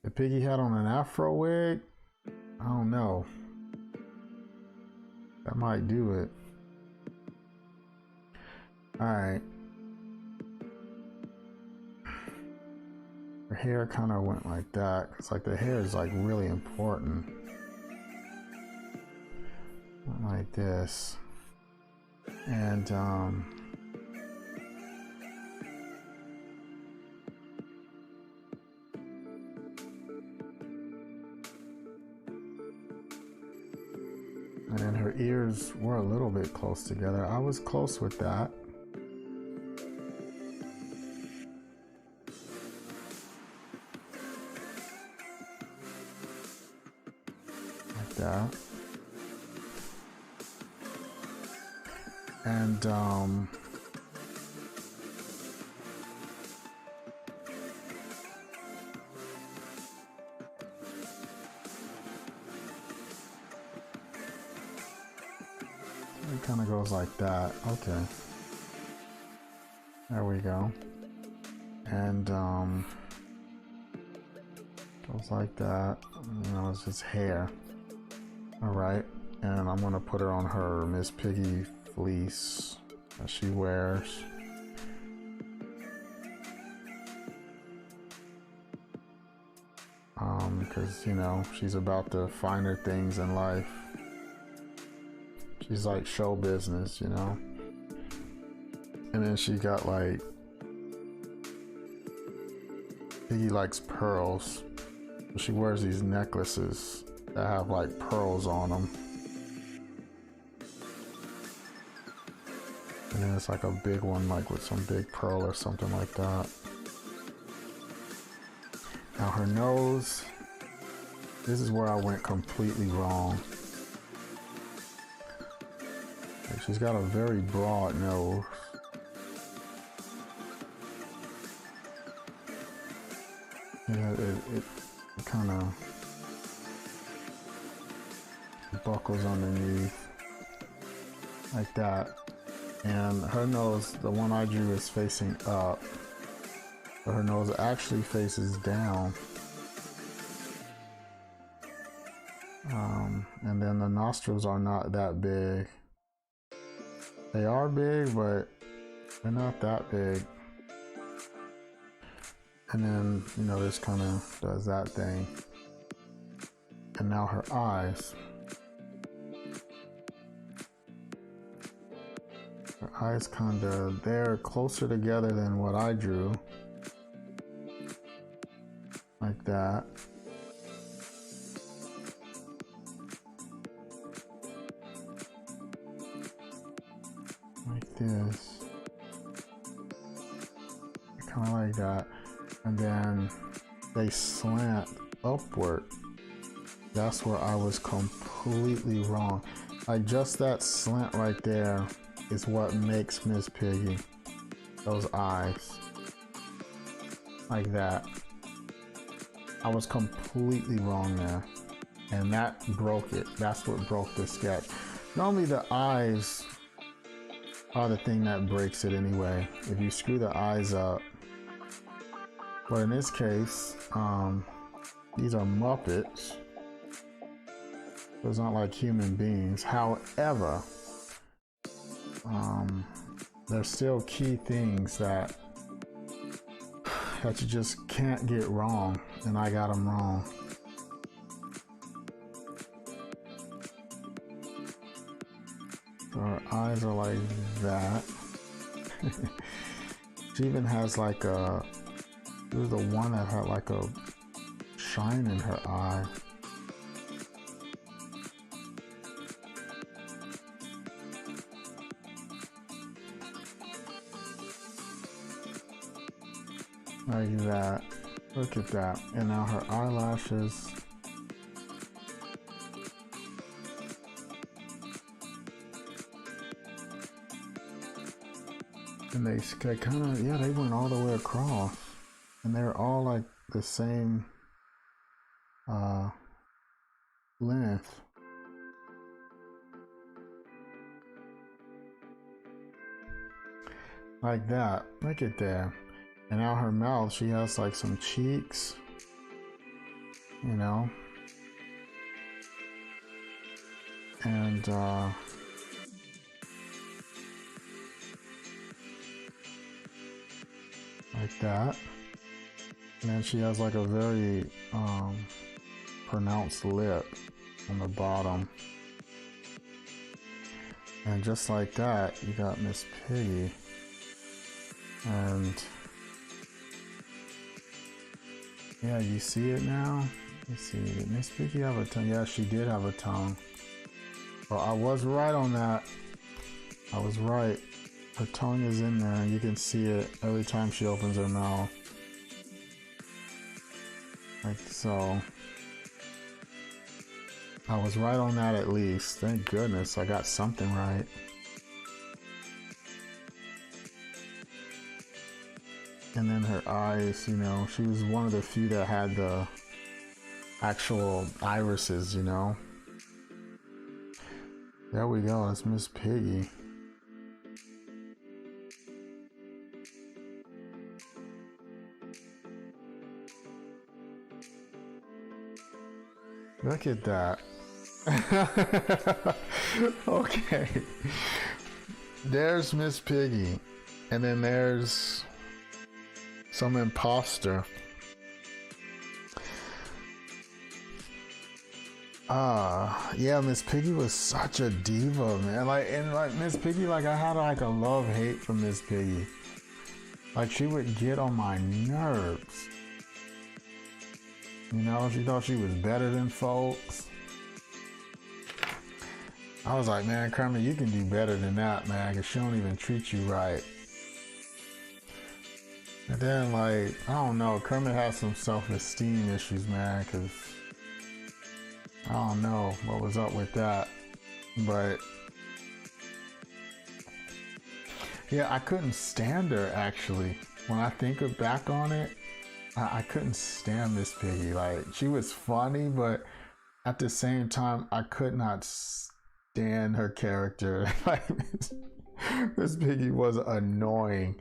If Piggy had on an afro wig, I don't know. That might do it. Alright. Her hair kind of went like that. It's like the hair is like really important. Like this. And then her ears were a little bit close together. I was close with that. Like that. And it kind of goes like that. Okay. There we go. And goes like that. You know, it's just hair. Alright. And I'm gonna put her on her Miss Piggy fleece that she wears. Because, you know, she's about the finer things in life. She's like show business, you know. And then she got like, Piggy likes pearls. She wears these necklaces that have like pearls on them. And then it's like a big one, like with some big pearl or something like that. Now her nose, this is where I went completely wrong. Like she's got a very broad nose. Yeah, it kind of buckles underneath like that. And her nose, the one I drew, is facing up, but her nose actually faces down. And then the nostrils are not that big. They are big, but they're not that big. And then, you know, this kind of does that thing. And now her eyes. Her eyes kind of, they're closer together than what I drew. Like that. Like this. Kind of like that. And then they slant upward. That's where I was completely wrong. Like just that slant right there is what makes Miss Piggy. Those eyes. like that. I was completely wrong there, and that broke it. That's what broke the sketch. Normally the eyes are the thing that breaks it anyway, if you screw the eyes up. But in this case, these are Muppets. So it's not like human beings. However, there's still key things that you just can't get wrong, and I got them wrong. So her eyes are like that. She even has like a, it was the one that had like a shine in her eye. Like that. Look at that. And now her eyelashes. And they kind of, yeah, they went all the way across. And they're all like the same length. Like that. Look at that. And now her mouth, she has like some cheeks, you know, and like that. And then she has like a very pronounced lip on the bottom. And just like that, you got Miss Piggy. And yeah, you see it now? Let's see, did Miss Piggy have a tongue? Yeah, she did have a tongue. Well, I was right on that. I was right. Her tongue is in there, and you can see it every time she opens her mouth. Like so. I was right on that at least. Thank goodness I got something right. And then her eyes, you know, she was one of the few that had the actual irises, you know. There we go, that's Miss Piggy. Look at that. Okay. There's Miss Piggy. And then there's some imposter. Yeah, Miss Piggy was such a diva, man. Like Miss Piggy, like I had like a love-hate for Miss Piggy. Like she would get on my nerves. You know, she thought she was better than folks. I was like, man, Kermit, you can do better than that, man, because she don't even treat you right. And then, like, I don't know, Kermit has some self-esteem issues, man, because I don't know what was up with that. But yeah, I couldn't stand her, actually. When I think back on it, I couldn't stand Miss Piggy. Like, she was funny, but at the same time, I could not stand her character. Like, Miss Piggy was annoying.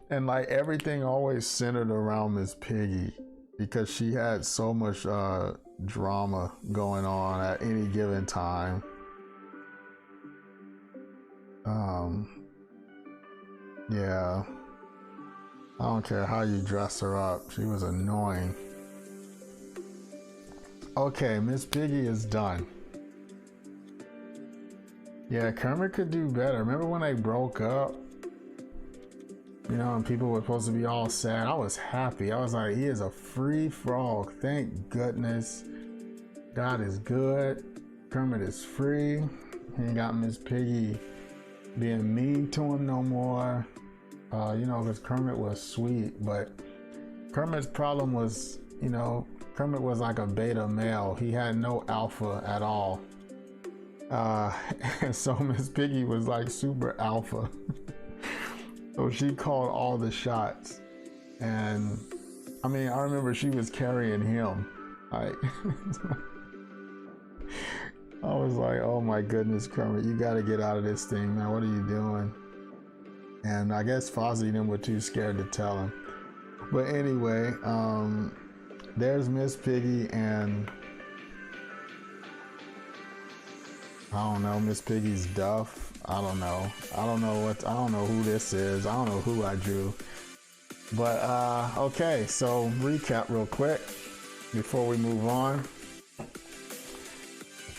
And like everything always centered around Miss Piggy because she had so much drama going on at any given time. Yeah. I don't care how you dress her up. She was annoying. Okay, Miss Piggy is done. Yeah, Kermit could do better. Remember when they broke up? You know, and people were supposed to be all sad. I was happy. I was like, he is a free frog. Thank goodness. God is good. Kermit is free. He ain't got Miss Piggy being mean to him no more. You know, because Kermit was sweet, but Kermit's problem was, you know, Kermit was like a beta male. He had no alpha at all. And so Miss Piggy was like super alpha. So she called all the shots. And I mean, I remember she was carrying him. I I was like, oh my goodness, Kermit, you got to get out of this thing, man. What are you doing? And I guess Fozzie and them were too scared to tell him. But anyway, there's Miss Piggy and I don't know, Miss Piggy's Duff. I don't know. I don't know who this is. I don't know who I drew. But okay, so recap real quick before we move on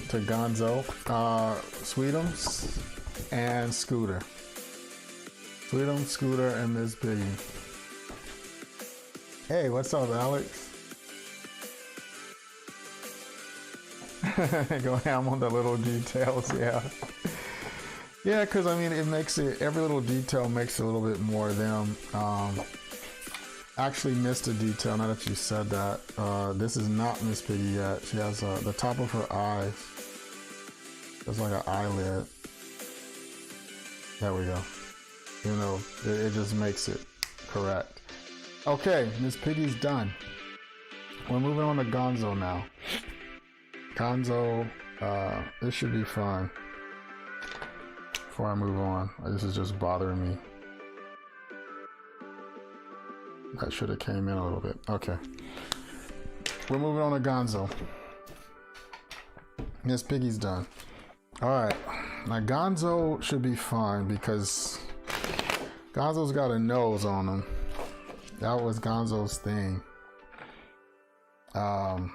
to Gonzo. Sweetums and Scooter. Sweetums, Scooter, and Miss Piggy. Hey, what's up, Alex? Go ham on the little details, yeah. Yeah, because I mean, it makes it, every little detail makes it a little bit more them. Actually missed a detail now that you said that. This is not Miss Piggy yet. She has the top of her eyes. There's like an eyelid. There we go. You know, it just makes it correct. Okay, Miss Piggy's done. We're moving on to Gonzo now. Gonzo, this should be fun. Before I move on, this is just bothering me. That should have came in a little bit. Okay. We're moving on to Gonzo. Miss Piggy's done. Alright. Now Gonzo should be fine because Gonzo's got a nose on him. That was Gonzo's thing. Alright.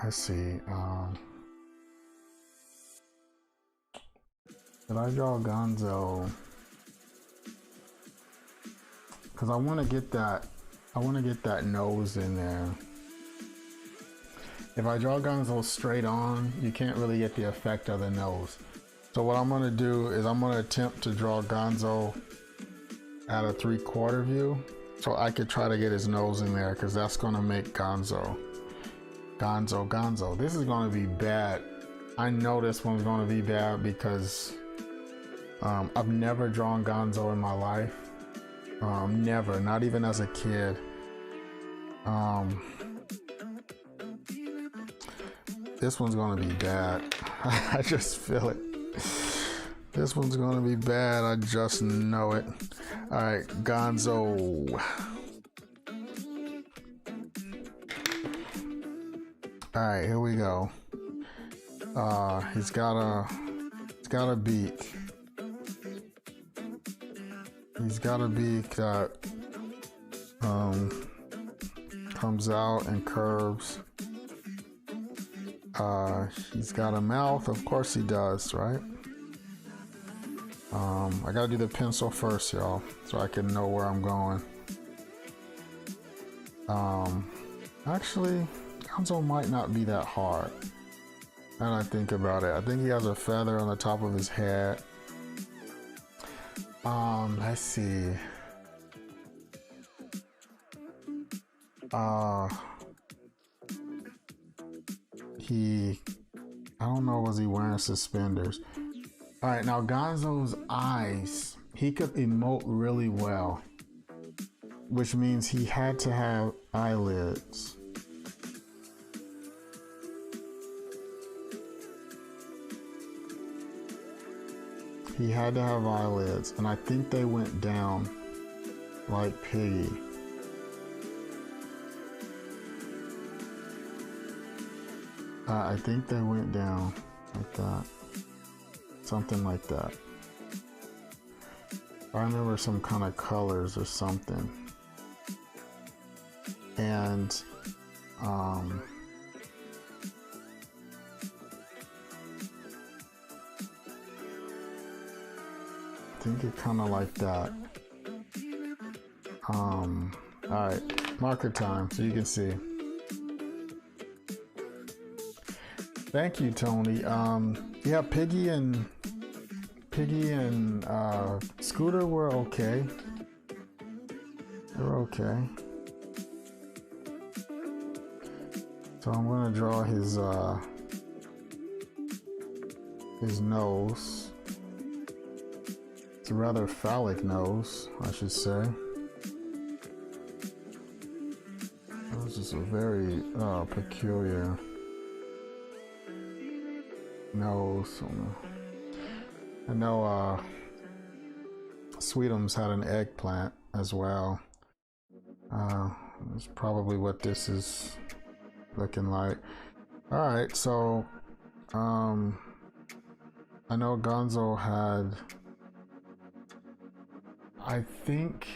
Let's see. Did I draw Gonzo? Because I want to get that nose in there. If I draw Gonzo straight on, you can't really get the effect of the nose. So what I'm going to do is I'm going to attempt to draw Gonzo at a 3/4 view. So I could try to get his nose in there because that's going to make Gonzo. Gonzo. This is going to be bad. I know this one's going to be bad because I've never drawn Gonzo in my life. Never, not even as a kid. This one's gonna be bad. I just feel it. This one's gonna be bad. I just know it. All right, Gonzo. All right, here we go. He's got a beak. He's got a beak that comes out and curves. He's got a mouth, of course he does, right? I gotta do the pencil first, y'all, so I can know where I'm going. Actually, Gonzo might not be that hard. Now that I think about it, I think he has a feather on the top of his head. Let's see. I don't know, was he wearing suspenders? All right, now Gonzo's eyes, he could emote really well, which means he had to have eyelids. He had to have eyelids, and I think they went down like Piggy. I think they went down like that. Something like that. I remember some kind of colors or something. And I think it kind of like that. All right, marker time so you can see. Thank you, Tony. Yeah, Piggy and Scooter were okay. They're okay. So I'm gonna draw his nose. It's a rather phallic nose, I should say. a very peculiar nose. I know Sweetums had an eggplant as well. That's probably what this is looking like. All right, so I know Gonzo had, I think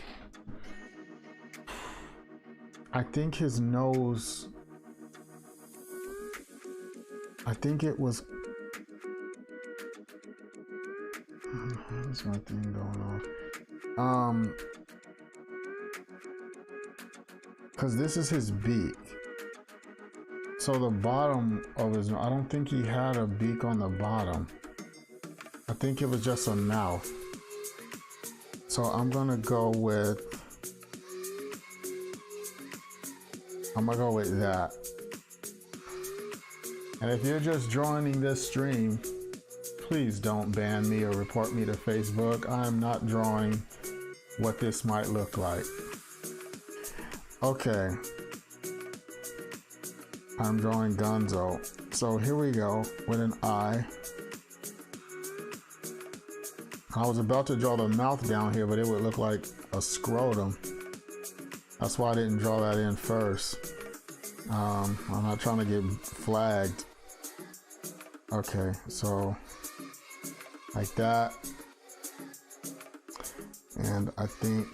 his nose, I think it was, where's my thing going off? Because this is his beak. So the bottom of his, I don't think he had a beak on the bottom. I think it was just a mouth. So I'm gonna go with that. And if you're just joining this stream, please don't ban me or report me to Facebook. I'm not drawing what this might look like. Okay. I'm drawing Gonzo. So here we go with an eye. I was about to draw the mouth down here, but it would look like a scrotum. That's why I didn't draw that in first. I'm not trying to get flagged. Okay, so like that. And I think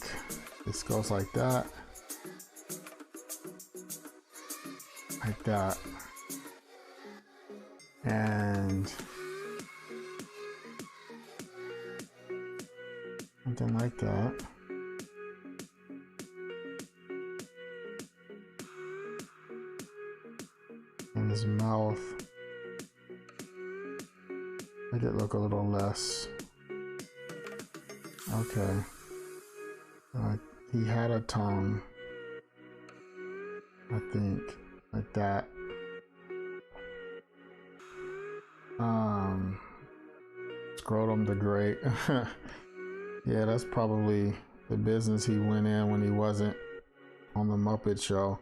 this goes like that. Like that. And something like that. And his mouth, make it look a little less. Okay. He had a tongue, I think, like that. Scrotum the Great. Yeah, that's probably the business he went in when he wasn't on the Muppet Show.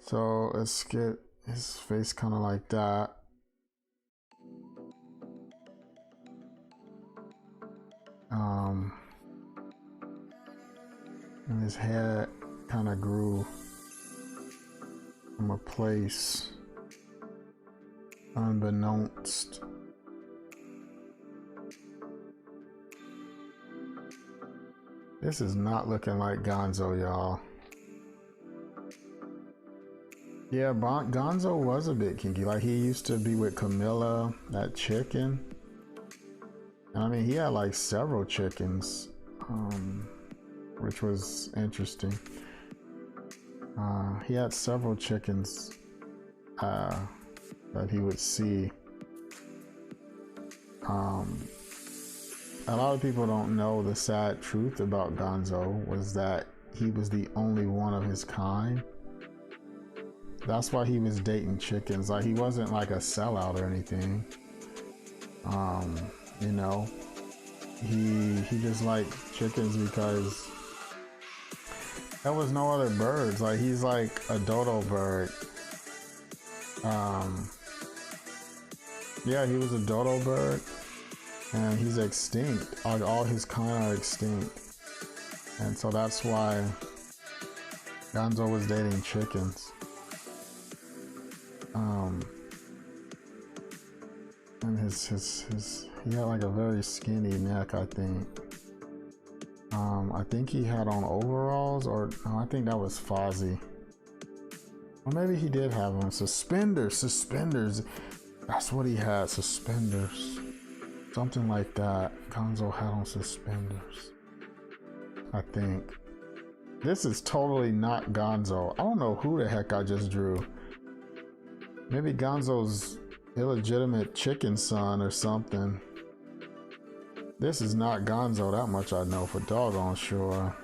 So let's get his face kind of like that. And his head kind of grew from a place unbeknownst. This is not looking like Gonzo, y'all. Yeah, Gonzo was a bit kinky. Like, he used to be with Camilla, that chicken. And I mean, he had like several chickens, which was interesting. He had several chickens that he would see. A lot of people don't know the sad truth about Gonzo was that he was the only one of his kind. That's why he was dating chickens. Like, he wasn't like a sellout or anything. You know, he just liked chickens because there was no other birds. Like, he's like a dodo bird. Yeah, he was a dodo bird, and he's extinct. All his kind are extinct, and so that's why Gonzo was dating chickens. And his he had like a very skinny neck, I think. I think he had on overalls, or no, I think that was Fozzie. Or maybe he did have on suspenders. That's what he had, suspenders. Something like that. Gonzo had on suspenders, I think. This is totally not Gonzo. I don't know who the heck I just drew. Maybe Gonzo's illegitimate chicken son or something. This is not Gonzo, that much I know for doggone sure.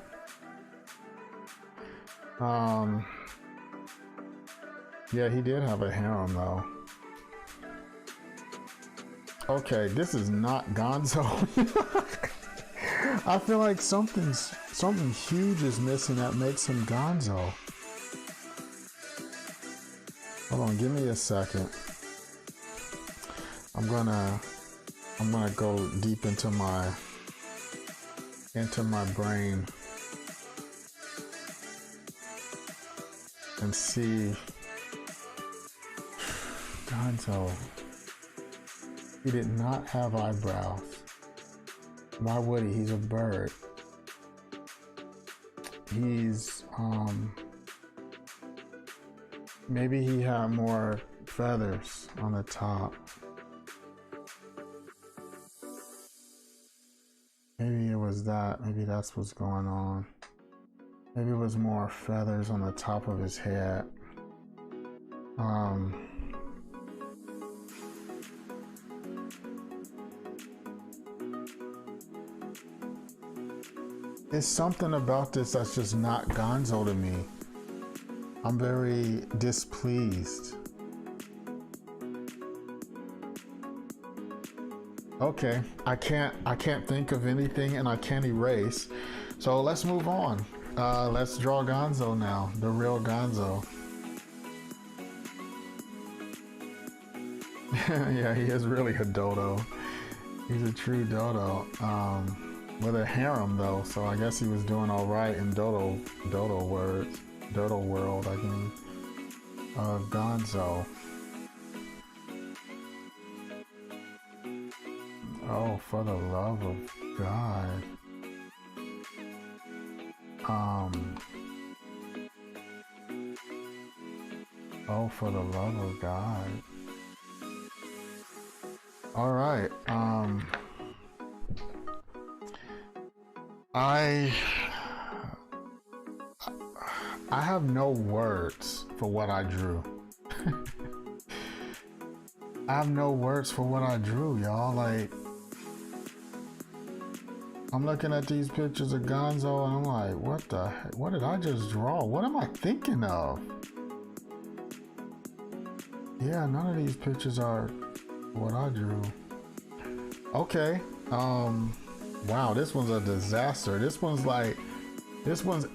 Yeah, he did have a harem though. Okay, this is not Gonzo. I feel like something huge is missing that makes him Gonzo. Hold on, give me a second. I'm gonna go deep into my brain and see. Gonzo, he did not have eyebrows. Why would he? He's a bird. He's maybe he had more feathers on the top. Maybe it was that. Maybe that's what's going on. Maybe it was more feathers on the top of his head. There's something about this that's just not Gonzo to me. I'm very displeased. Okay, I can't think of anything and I can't erase. So let's move on. Let's draw Gonzo now, the real Gonzo. Yeah, he is really a dodo. He's a true dodo. With a harem though, so I guess he was doing all right in dodo world. I mean, Gonzo. Oh, for the love of God. Oh, for the love of God. All right. I have no words for what I drew. I have no words for what I drew, y'all. Like, I'm looking at these pictures of Gonzo and I'm like, what the heck? What did I just draw? What am I thinking of? Yeah, none of these pictures are what I drew. Okay. Wow, this one's a disaster. This one's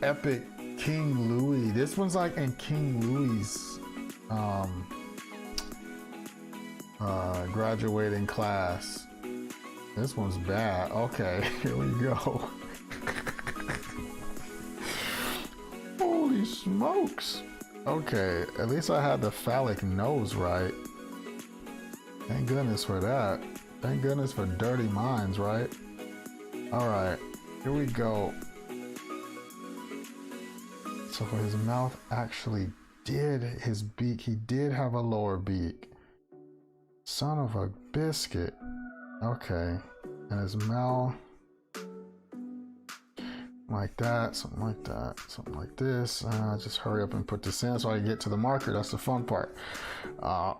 epic King Louis. This one's like in King Louis's graduating class. This one's bad. Okay, here we go. Holy smokes. Okay, at least I had the phallic nose right. Thank goodness for that. Thank goodness for dirty minds, right? Alright, here we go. So his mouth actually did, his beak, he did have a lower beak. Son of a biscuit. Okay, and his mouth, like that, something like that, something like this. Just hurry up and put this in so I can get to the marker. That's the fun part. Yeah,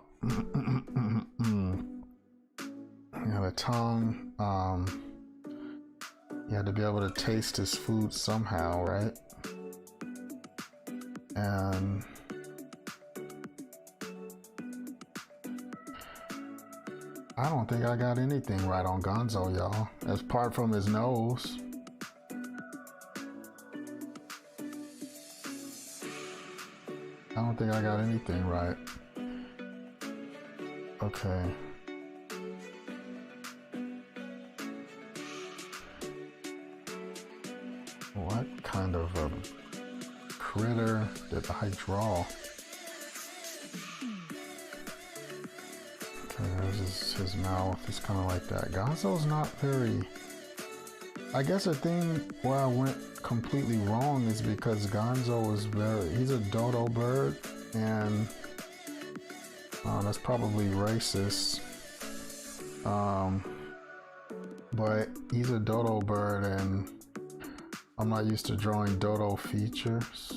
the tongue. You had to be able to taste his food somehow, right? And I don't think I got anything right on Gonzo, y'all. Apart from his nose. I don't think I got anything right. Okay. What kind of a critter did I draw? Okay, there's his mouth. It's kind of like that. Gonzo's not very... I guess the thing where I went completely wrong is because Gonzo is he's a dodo bird, and that's probably racist. But he's a dodo bird, and I'm not used to drawing dodo features.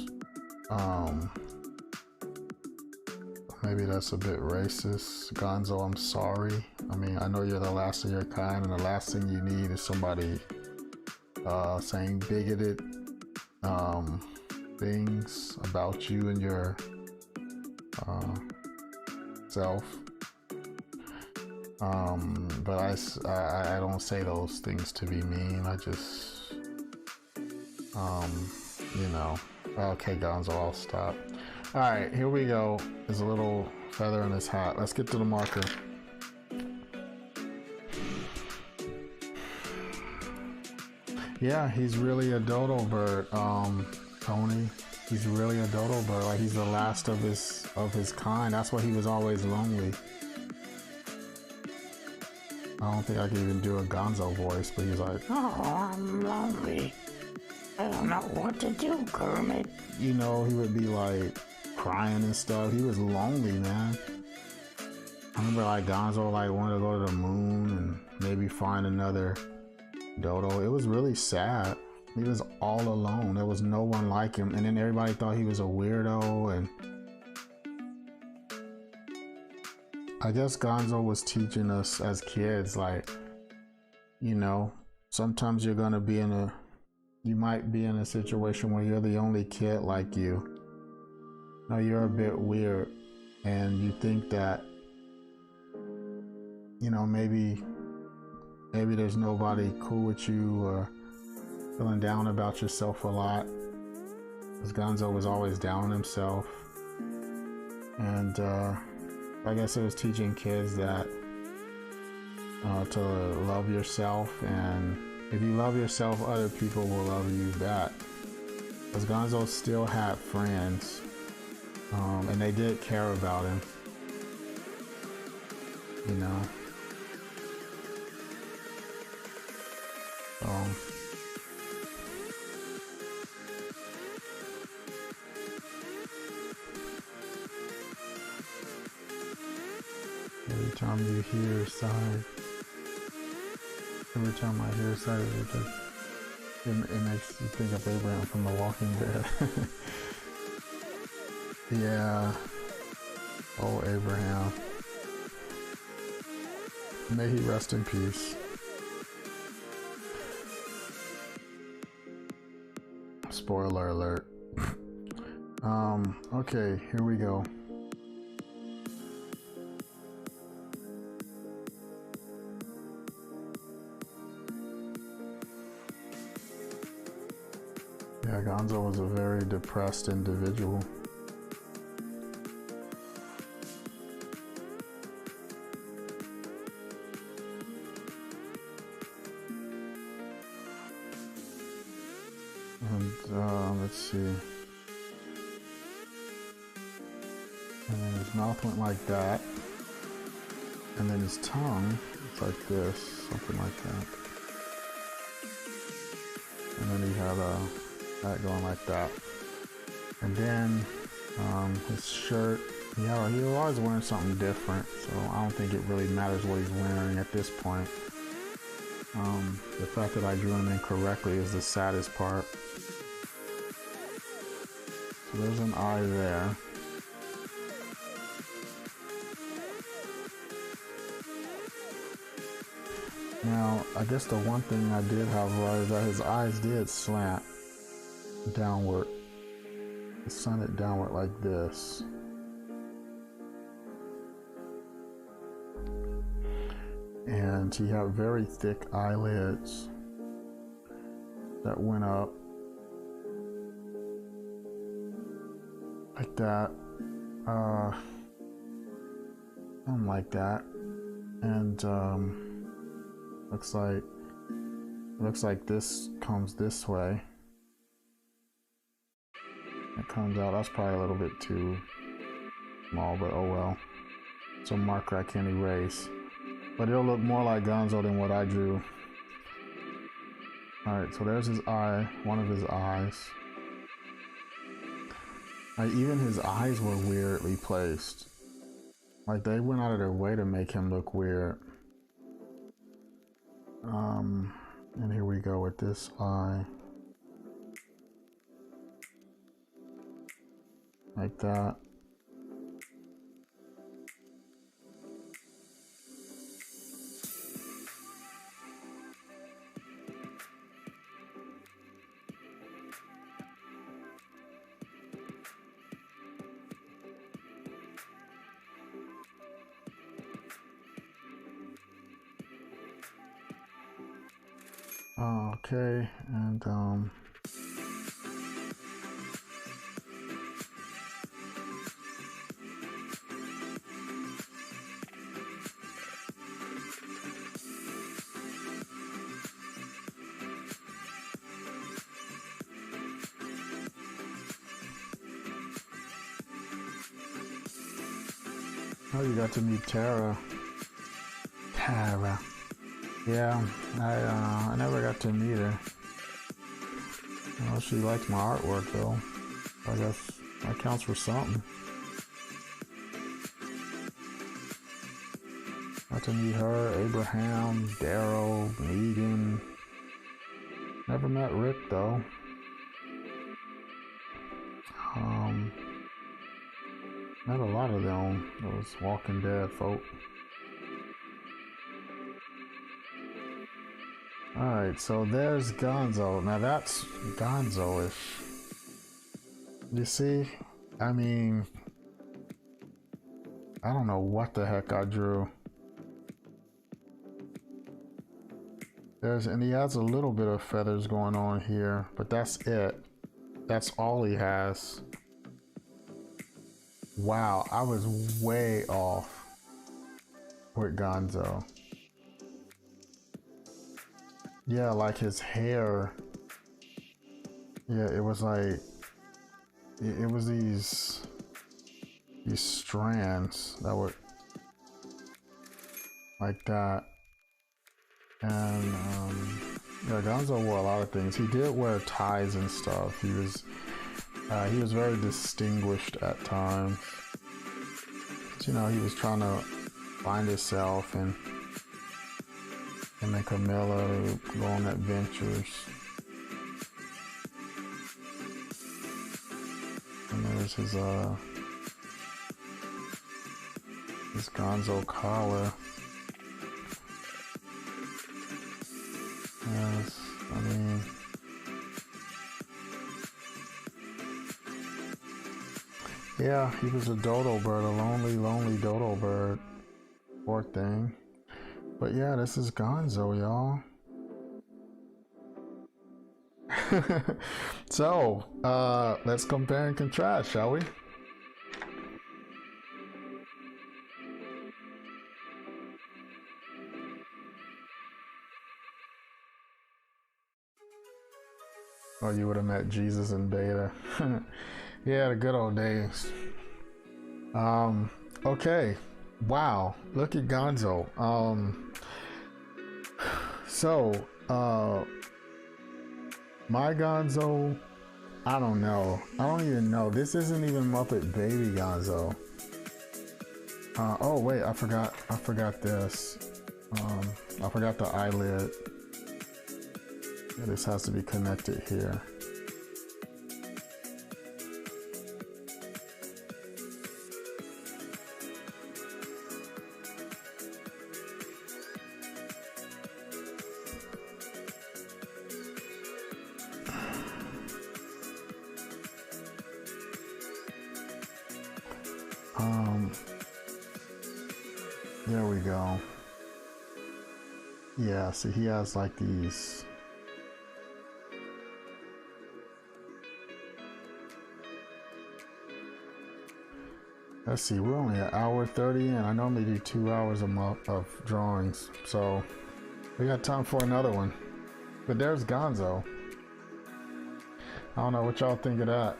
Maybe that's a bit racist. Gonzo, I'm sorry. I mean, I know you're the last of your kind, and the last thing you need is somebody saying bigoted things about you and your self. But I don't say those things to be mean. I just, you know. Okay, Gonzo, I'll stop. All right, here we go. There's a little feather in his hat. Let's get to the marker. Yeah, he's really a dodo bird, Tony. He's really a dodo bird. Like he's the last of his kind. That's why he was always lonely. I don't think I can even do a Gonzo voice, but he's like, "Oh, I'm lonely. I don't know what to do, Kermit." You know, he would be like crying and stuff. He was lonely, man. I remember like Gonzo like wanted to go to the moon and maybe find another dodo. It was really sad. He was all alone. There was no one like him, and then everybody thought he was a weirdo. And I guess Gonzo was teaching us as kids, like, you know, sometimes you might be in a situation where you're the only kid like you. No, you're a bit weird, and you think that, you know, maybe there's nobody cool with you, or feeling down about yourself a lot. Because Gonzo was always down on himself, and I guess it was teaching kids that to love yourself, and if you love yourself, other people will love you back. Because Gonzo still had friends, and they did care about him, you know. Every time you hear a sigh, every time I hear a sigh, it makes you think of Abraham from The Walking Dead. Yeah. Oh, Abraham. May he rest in peace. Spoiler alert. Okay, here we go. Yeah, Gonzo was a very depressed individual. And let's see. And then his mouth went like that. And then his tongue, it's like this, something like that. And then he had that going like that. And then his shirt, he was always wearing something different, so I don't think it really matters what he's wearing at this point. The fact that I drew him incorrectly is the saddest part. So there's an eye there. Now, I guess the one thing I did have right is that his eyes did slant downward. It slanted downward like this. And he had very thick eyelids that went up like that. Something like that. And looks like this comes this way. It comes out. That's probably a little bit too small, but oh well. It's a marker I can't erase. But it'll look more like Gonzo than what I drew. Alright, so there's his eye, one of his eyes. Like, even his eyes were weirdly placed. Like, they went out of their way to make him look weird. And here we go with this eye. Like that. Okay, and Oh, you got to meet Tara. Tara. Yeah, I never got to meet her. Well, she likes my artwork though. I guess that counts for something. Got to meet her, Abraham, Daryl, Negan. Never met Rick though. Met a lot of them, those Walking Dead folk. Alright, so there's Gonzo. Now that's Gonzo-ish. You see? I mean, I don't know what the heck I drew. And he has a little bit of feathers going on here, but that's it. That's all he has. Wow, I was way off with Gonzo. Yeah, like his hair. Yeah, it was like it was these strands that were like that. And yeah, Gonzo wore a lot of things. He did wear ties and stuff. He was very distinguished at times. But, you know, he was trying to find himself and make Camilla go on adventures. And there's his Gonzo collar. Yes, I mean, yeah, he was a dodo bird, a lonely dodo bird. Poor thing. But yeah, this is Gonzo, y'all. So, let's compare and contrast, shall we? Oh, you would have met Jesus in beta. Yeah, the good old days. Okay. Wow. Look at Gonzo. My Gonzo, I don't know. I don't even know. This isn't even Muppet Baby Gonzo. Oh wait, I forgot this. I forgot the eyelid. Yeah, this has to be connected here. There we go. Yeah, see, he has like these. Let's see, we're only an hour 30 in. I normally do 2 hours a month of drawings, so we got time for another one. But there's Gonzo. I don't know what y'all think of that.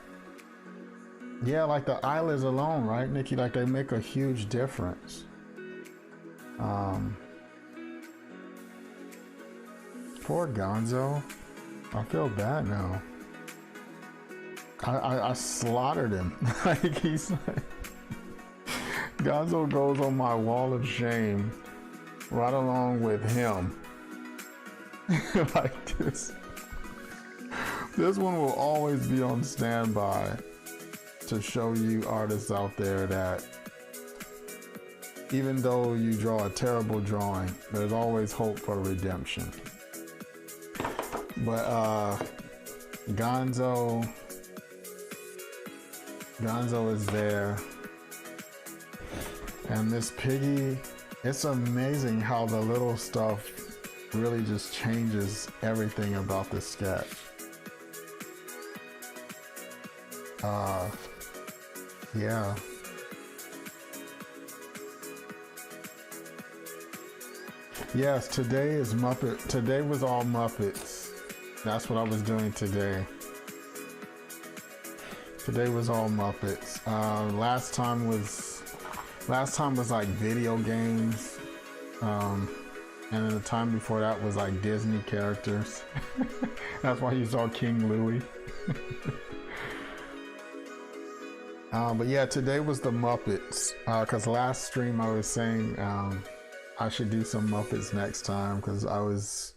Yeah, like the eyelids alone, right, Nikki? Like they make a huge difference. Poor Gonzo. I feel bad now. I slaughtered him. Like he's like Gonzo goes on my wall of shame right along with him. Like this. This one will always be on standby to show you artists out there that even though you draw a terrible drawing, there's always hope for redemption. But Gonzo is there. And this piggy, it's amazing how the little stuff really just changes everything about the sketch. Yeah. Yes, today is Muppet. Today was all Muppets. That's what I was doing today. Today was all Muppets. Last time was Last time was like video games. And then the time before that was like Disney characters. That's why you saw King Louie. But yeah, today was the Muppets. Because last stream I was saying I should do some Muppets next time because I was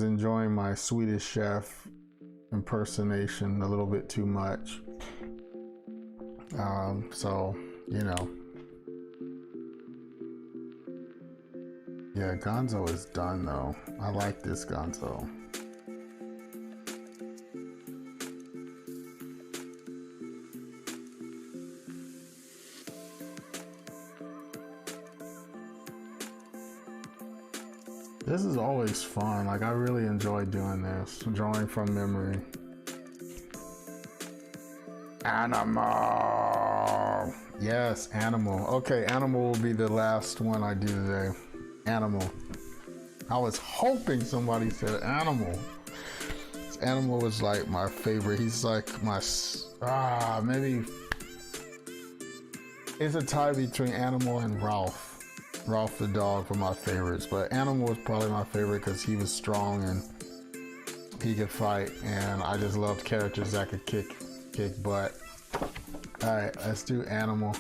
enjoying my Swedish Chef impersonation a little bit too much. So, you know. Yeah, Gonzo is done though. I like this Gonzo. This is always fun. Like, I really enjoy doing this. Drawing from memory. Animal! Yes, animal. Okay, animal will be the last one I do today. Animal. I was hoping somebody said animal. This animal was like my favorite. He's like my... maybe... It's a tie between Animal and Ralph. Ralph the dog were my favorites, but Animal was probably my favorite because he was strong and he could fight, and I just loved characters that could kick butt. Alright, let's do Animal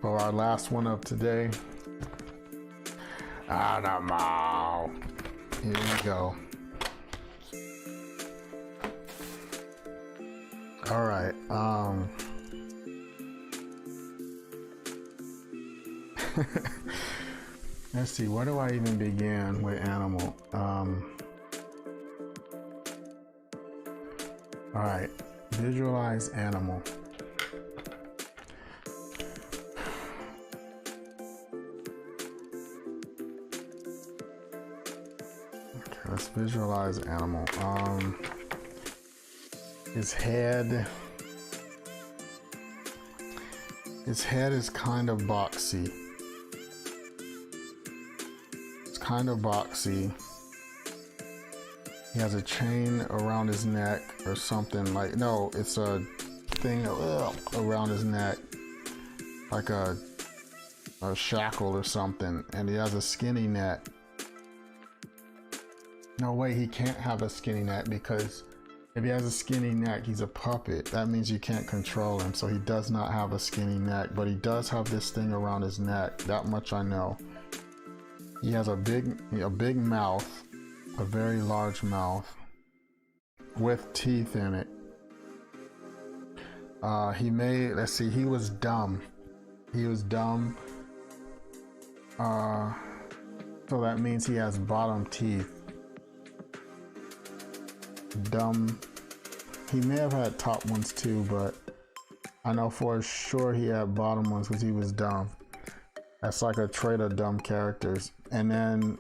for our last one of today. Animal! Here we go. Alright, let's see, where do I even begin with Animal? Alright, visualize Animal. Okay, let's visualize Animal. His head is kind of boxy. Kind of boxy. He has a chain around his neck or something, like, no, it's a thing around his neck, like a shackle or something, and he has a skinny neck. No way, he can't have a skinny neck, because if he has a skinny neck, he's a puppet. That means you can't control him, so he does not have a skinny neck, but he does have this thing around his neck. That much I know. He has a big mouth, a very large mouth with teeth in it. Let's see, he was dumb. He was dumb. So that means he has bottom teeth. Dumb. He may have had top ones too, but I know for sure he had bottom ones because he was dumb. That's like a trait of dumb characters. And then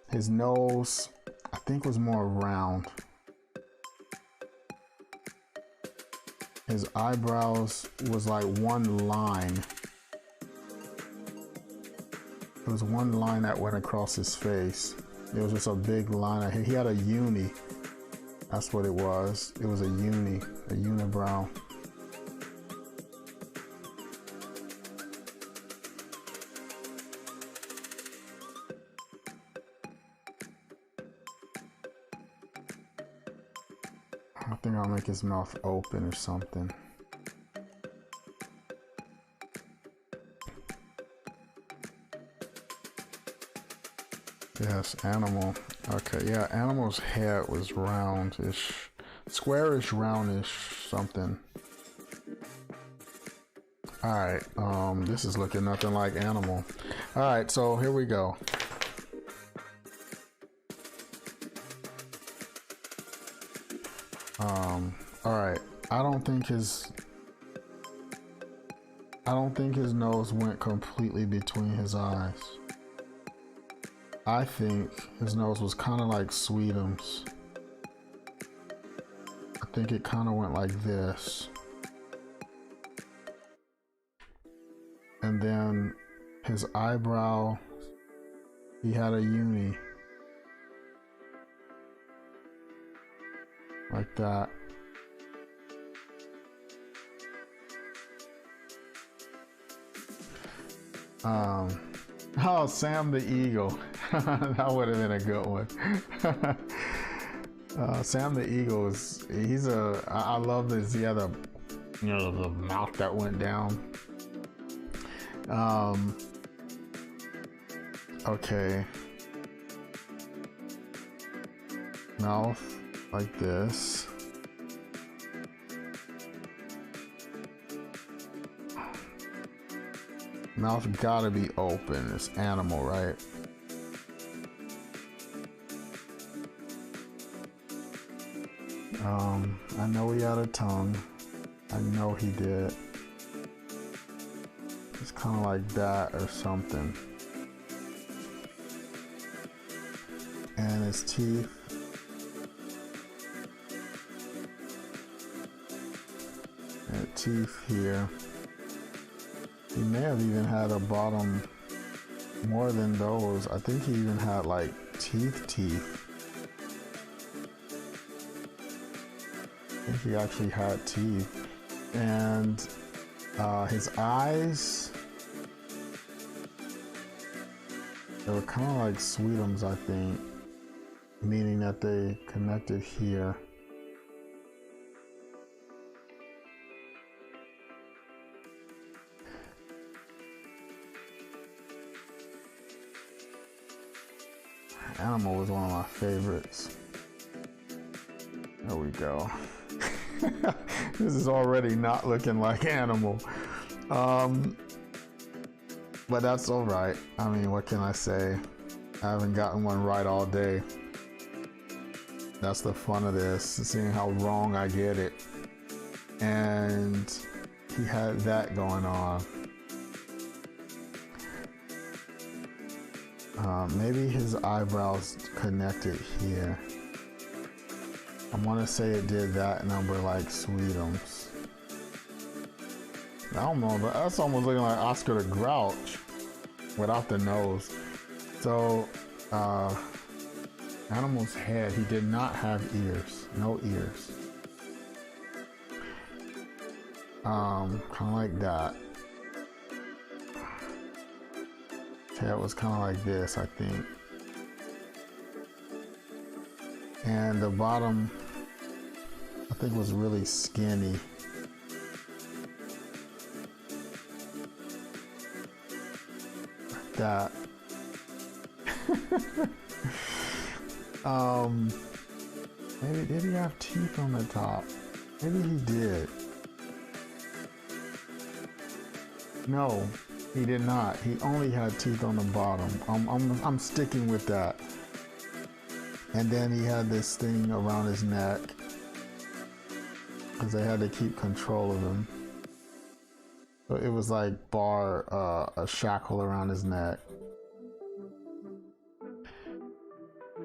his nose, I think, was more round. His eyebrows was like one line. It was one line that went across his face. It was just a big line. He had a uni. That's what it was. It was a unibrow. I think I'll make his mouth open or something. Yes, Animal. Okay, yeah, Animal's head was roundish, squarish, roundish, something. Alright, this is looking nothing like Animal. Alright, so here we go. Alright, I don't think his nose went completely between his eyes. I think his nose was kind of like Sweetums. I think it kind of went like this. And then his eyebrow, he had a uni. Like that. Um, oh, Sam the Eagle. That would have been a good one. Sam the Eagle I love this. He had the mouth that went down. Okay. Mouth like this. Mouth gotta be open. It's animal, right? I know he had a tongue. I know he did. It's kind of like that or something. And his teeth. And teeth here. He may have even had a bottom more than those. I think he even had like teeth. I think he actually had teeth. And his eyes, they were kind of like Sweetums, I think, meaning that they connected here. Animal was one of my favorites. There we go. This is already not looking like Animal. But that's all right. I mean, what can I say? I haven't gotten one right all day. That's the fun of this, seeing how wrong I get it. And he had that going on. Maybe his eyebrows connected here. I want to say it did that number like Sweetums. I don't know, but that's almost looking like Oscar the Grouch without the nose. So, Animal's head, he did not have ears, no ears. Kind of like that. Head was kind of like this, I think. And the bottom, I think, was really skinny. Like that. Maybe did he have teeth on the top? Maybe he did. No, he did not. He only had teeth on the bottom. I'm sticking with that. And then he had this thing around his neck because they had to keep control of him. So it was like a shackle around his neck.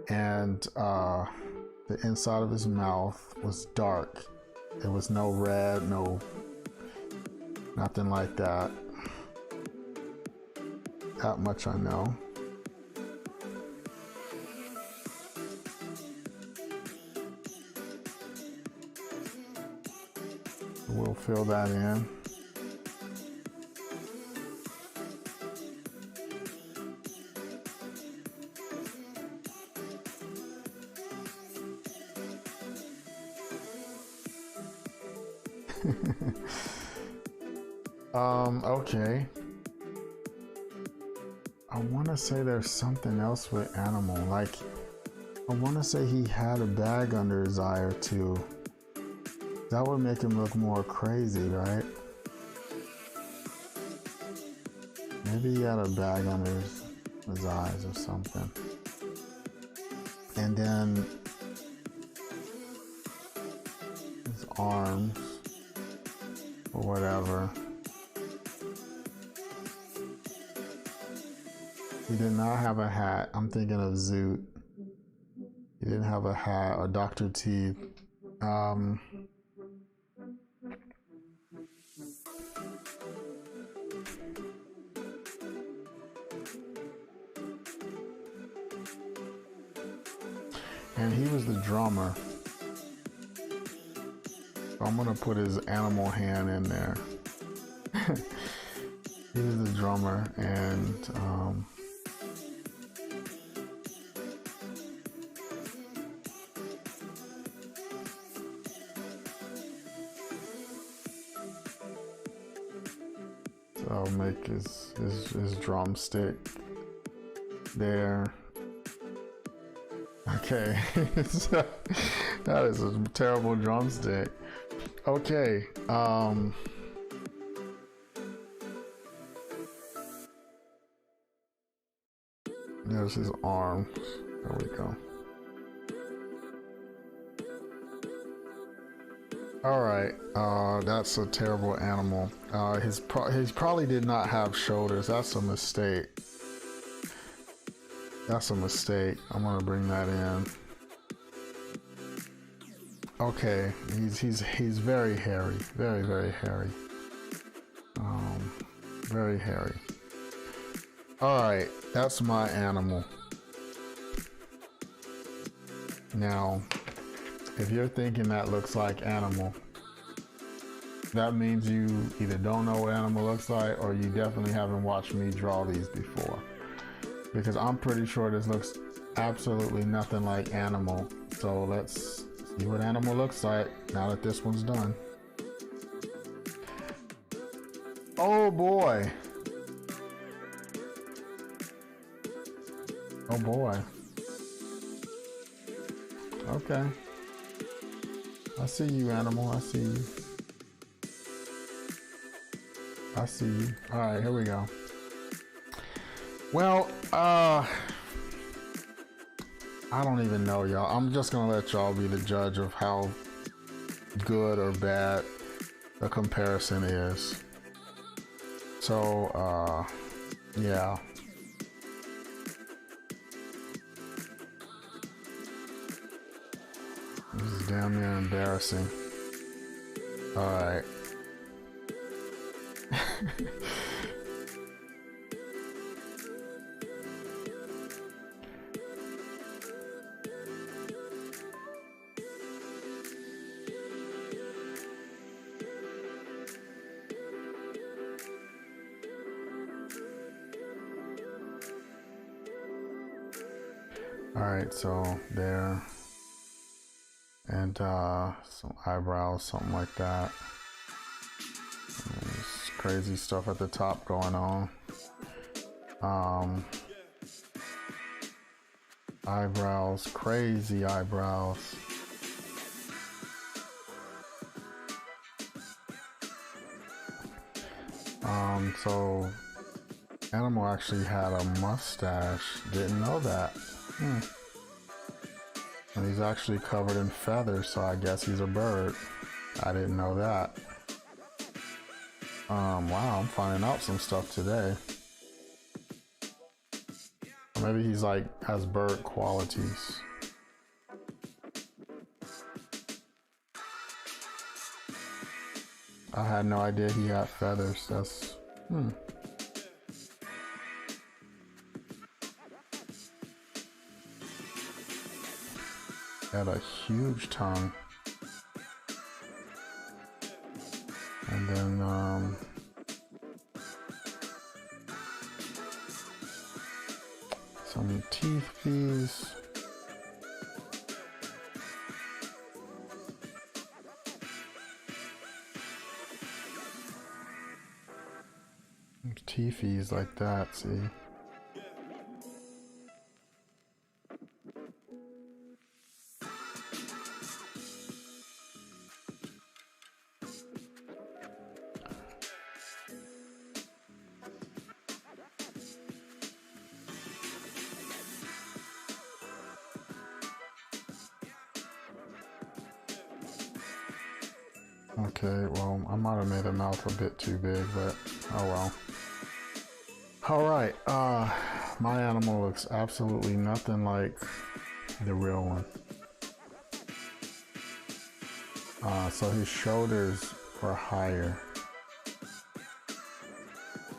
And the inside of his mouth was dark. There was no red, nothing like that. That much I know. We'll fill that in. Okay. I want to say there's something else with Animal. Like, I want to say he had a bag under his eye or two. That would make him look more crazy, right? Maybe he had a bag under his eyes or something. And then his arms or whatever. He did not have a hat. I'm thinking of Zoot. He didn't have a hat or Dr. Teeth. And he was the drummer. So I'm gonna put his animal hand in there. He's the drummer, and so I'll make his drumstick there. Okay, so that is a terrible drumstick. Okay, there's his arm. There we go. All right, that's a terrible animal. He probably did not have shoulders. That's a mistake. That's a mistake. I'm gonna bring that in. Okay, he's very hairy, very hairy. Very hairy. All right, that's my animal. Now, if you're thinking that looks like animal, that means you either don't know what animal looks like, or you definitely haven't watched me draw these before. Because I'm pretty sure this looks absolutely nothing like animal. So let's see what animal looks like now that this one's done. Oh boy. Oh boy. Okay. I see you, animal. I see you. I see you. All right, here we go. Well, I don't even know, y'all. I'm just gonna let y'all be the judge of how good or bad the comparison is. So, yeah. This is damn near embarrassing. All right. All right, so there, and some eyebrows, something like that. There's crazy stuff at the top going on. Eyebrows, crazy eyebrows. So animal actually had a mustache. Didn't know that. And he's actually covered in feathers, so I guess he's a bird. I didn't know that. Wow, I'm finding out some stuff today. Maybe he's like has bird qualities. I had no idea he had feathers. That's Had a huge tongue. And then some teeth piece. Teethies like that, see? Okay, well, I might have made the mouth a bit too big, but oh well. Alright, my animal looks absolutely nothing like the real one. So his shoulders were higher.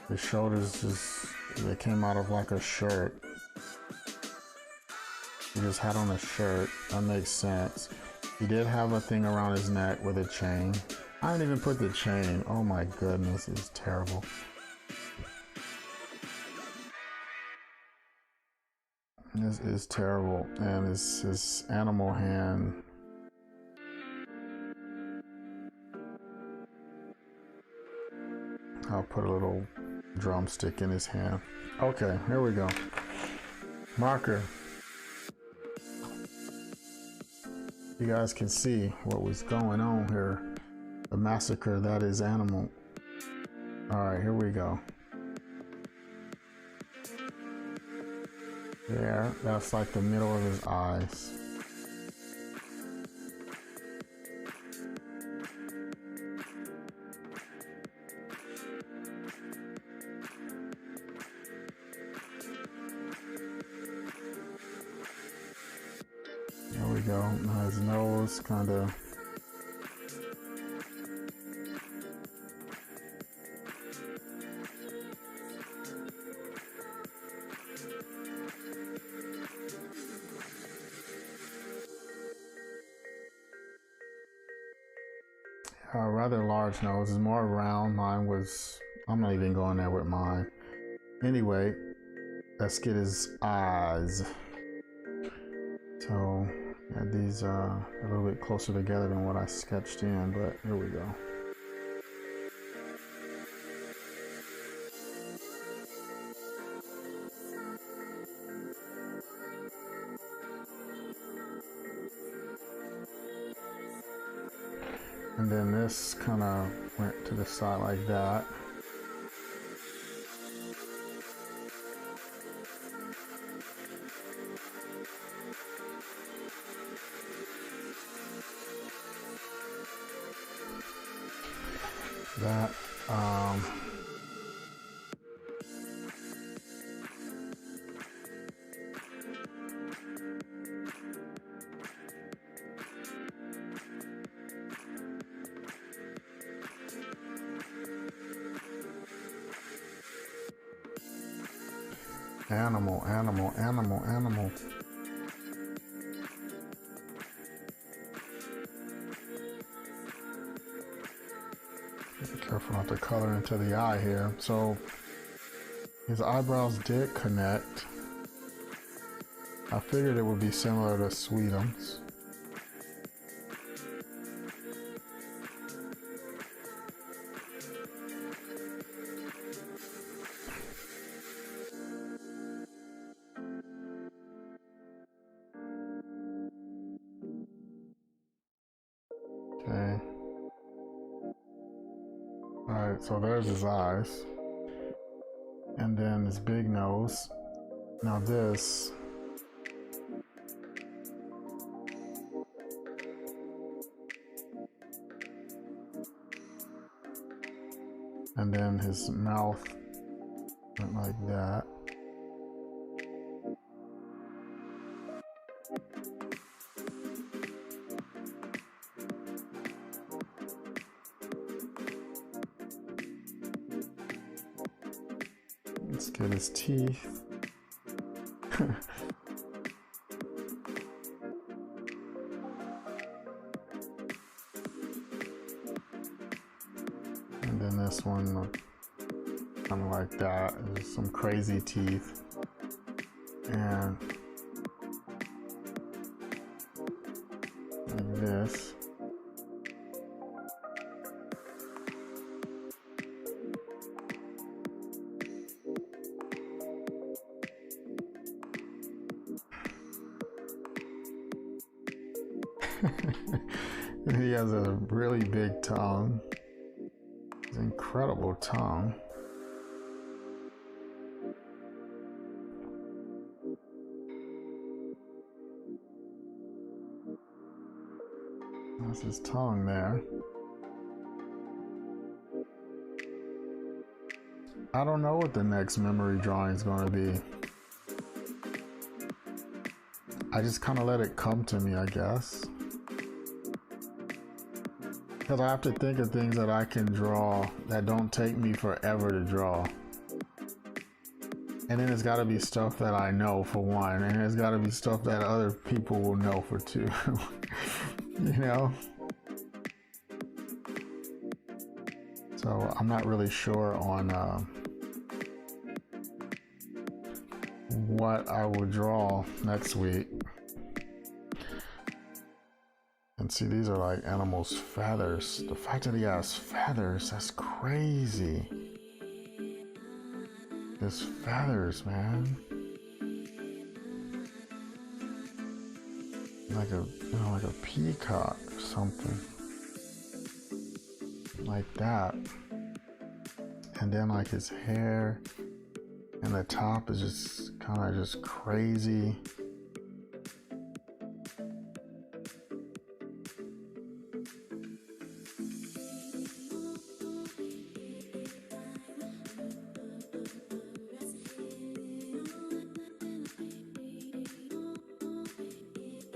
His shoulders they came out of like a shirt. He just had on a shirt, that makes sense. He did have a thing around his neck with a chain. I didn't even put the chain. Oh my goodness, it's terrible. This is terrible. And it's his animal hand. I'll put a little drumstick in his hand. Okay, here we go. Marker. You guys can see what was going on here. The massacre that is Animal. All right, here we go. There, that's like the middle of his eyes. There we go. Now his nose kind of. Rather large nose. Is more round. Mine was. I'm not even going there with mine. Anyway, let's get his eyes. So, yeah, these are a little bit closer together than what I sketched in, but here we go. And then this kind of went to the side like that. That, Animal, animal, animal, animal. Be careful not to color into the eye here. So his eyebrows did connect. I figured it would be similar to Sweetums. Okay. Alright, so there's his eyes. And then his big nose. Now this. And then his mouth went like that. Let's get his teeth. And then this one, kind of like that. There's some crazy teeth. And like this. He has a really big tongue. It's an incredible tongue. That's his tongue there. I don't know what the next memory drawing is going to be. I just kind of let it come to me, I guess. Because I have to think of things that I can draw that don't take me forever to draw. And then it's got to be stuff that I know for one, and there's got to be stuff that other people will know for two. You know? So I'm not really sure on what I will draw next week. And see, these are like animals' feathers. The fact that he has feathers, that's crazy. His feathers, man. Like a, you know, like a peacock or something. Like that. And then like his hair and the top is just kind of just crazy.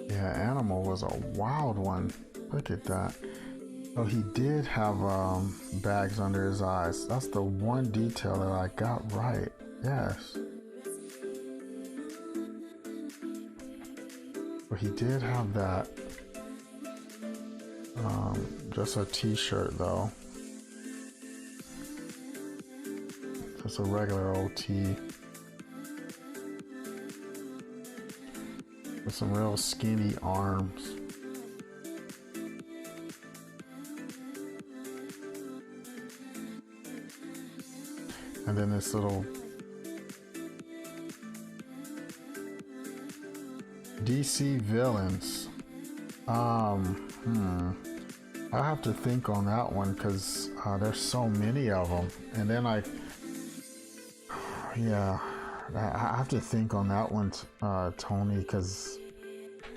Yeah, animal was a wild one. Look at that. Oh, he did have bags under his eyes. That's the one detail that I got right. Yes. But he did have that. Just a t-shirt though. Just a regular old tee. With some real skinny arms. And then this little DC villains. I have to think on that one because there's so many of them. And then I have to think on that one, Tony, because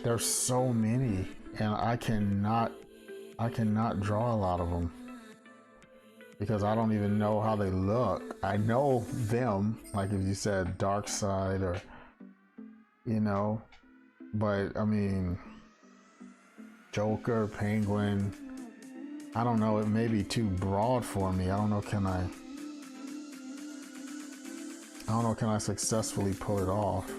there's so many, and I cannot draw a lot of them because I don't even know how they look. I know them, like if you said Dark Side or, you know, but I mean, Joker, Penguin, I don't know, it may be too broad for me. I don't know, can I successfully pull it off?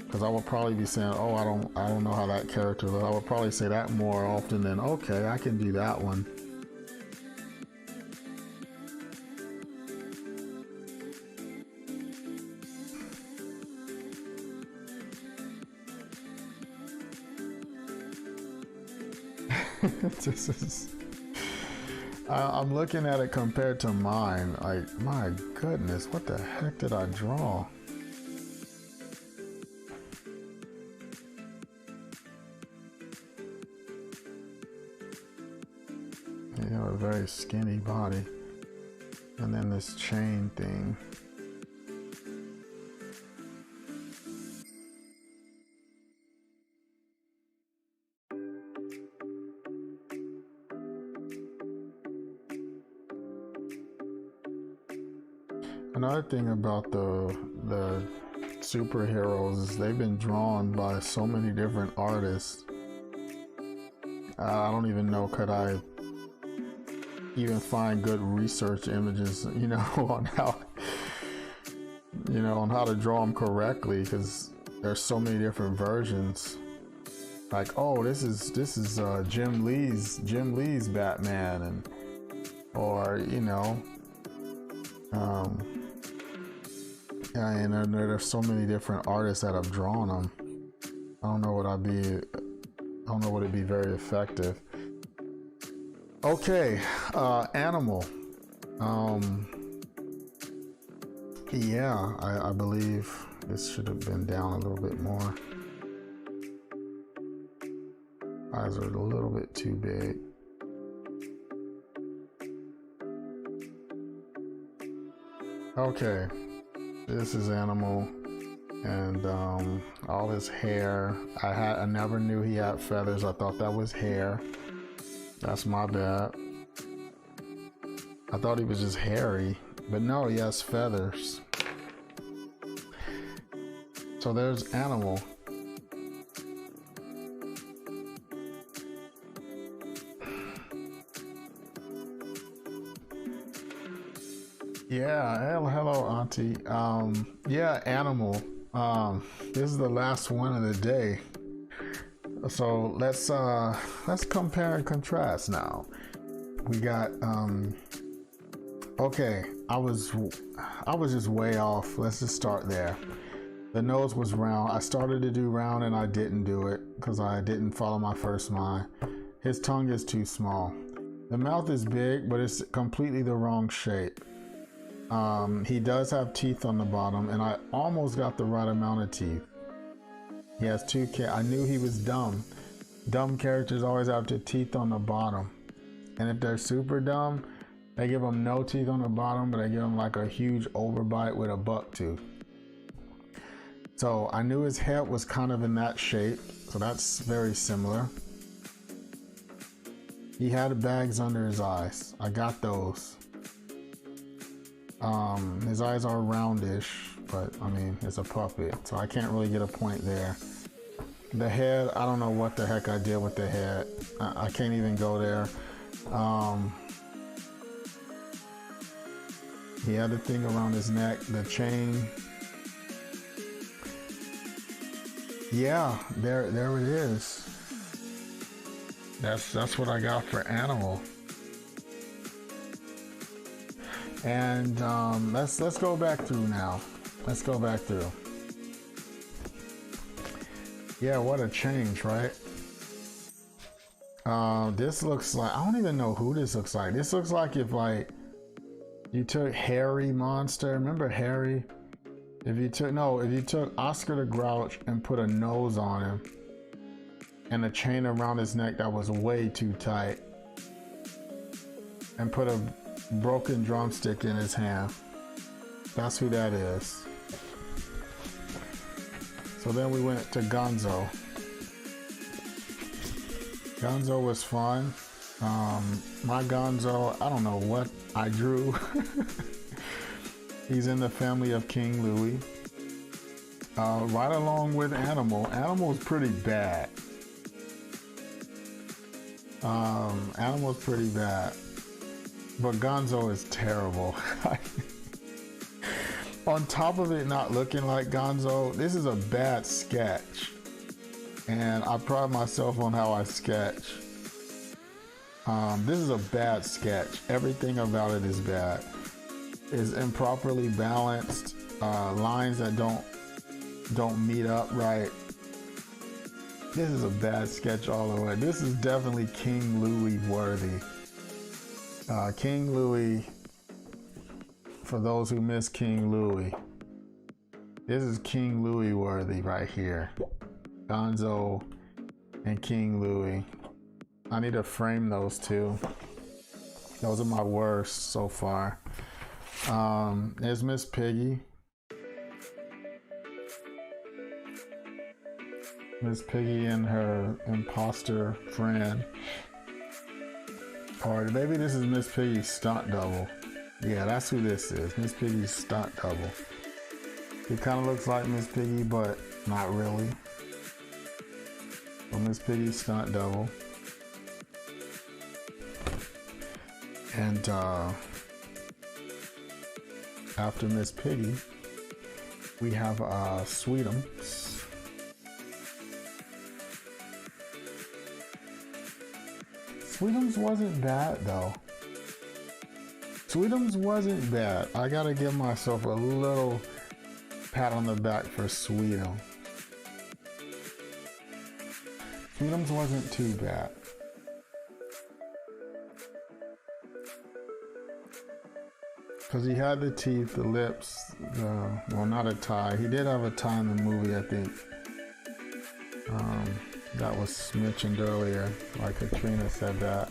Because I would probably be saying, oh, I don't know how that character looks. I would probably say that more often than, okay, I can do that one. This is, I'm looking at it compared to mine. Like, my goodness, what the heck did I draw? You have a very skinny body. And then this chain thing. Another thing about the superheroes is they've been drawn by so many different artists. I don't even know, could I even find good research images, you know, on how, you know, on how to draw them correctly, because there's so many different versions. Like, oh, this is Jim Lee's Batman, and or you know, and there's so many different artists that have drawn them. I don't know would it be very effective. Okay, animal. Yeah, I believe this should have been down a little bit more. Eyes are a little bit too big. Okay, this is animal, and all his hair. I never knew he had feathers. I thought that was hair. That's my bad. I thought he was just hairy, but no, he has feathers. So there's animal. Yeah, hello, Auntie. Yeah, animal. This is the last one of the day. So let's compare and contrast now. We got okay, I was just way off. Let's just start there. The nose was round. I started to do round and I didn't do it because I didn't follow my first mind. His tongue is too small. The mouth is big, but it's completely the wrong shape. He does have teeth on the bottom, and I almost got the right amount of teeth. He has two I knew he was dumb. Dumb characters always have the teeth on the bottom. And if they're super dumb, they give them no teeth on the bottom, but they give them like a huge overbite with a buck tooth. So I knew his head was kind of in that shape, so that's very similar. He had bags under his eyes. I got those. His eyes are roundish, but I mean, it's a puppet, so I can't really get a point there. The head, I don't know what the heck I did with the head. I can't even go there. He had the thing around his neck, the chain. Yeah, there it is. That's what I got for animal. And let's go back through now. Let's go back through. Yeah, what a change, right? This looks like, I don't even know who this looks like. This looks like if like you took Harry Monster. Remember Harry? If you took Oscar the Grouch and put a nose on him and a chain around his neck that was way too tight and put a broken drumstick in his hand. That's who that is. So then we went to Gonzo. Gonzo was fun. My Gonzo, I don't know what I drew. He's in the family of King Louie. Right along with Animal. Animal's pretty bad. Animal's pretty bad. But Gonzo is terrible. On top of it not looking like Gonzo, this is a bad sketch. And I pride myself on how I sketch. This is a bad sketch. Everything about it is bad. It's improperly balanced. Lines that don't meet up right. This is a bad sketch all the way. This is definitely King Louie worthy. King Louie, for those who miss King Louie, this is King Louie worthy right here. Gonzo and King Louie. I need to frame those two. Those are my worst so far. There's Miss Piggy. Miss Piggy and her imposter friend. Or maybe this is Miss Piggy's stunt double. Yeah, that's who this is. Miss Piggy's stunt double. It kind of looks like Miss Piggy, but not really. So Miss Piggy's stunt double. And after Miss Piggy, we have Sweetums. Sweetums wasn't bad though. Sweetums wasn't bad. I gotta give myself a little pat on the back for Sweetum. Sweetums wasn't too bad. Because he had the teeth, the lips, well, not a tie. He did have a tie in the movie, I think. That was mentioned earlier, like Katrina said that.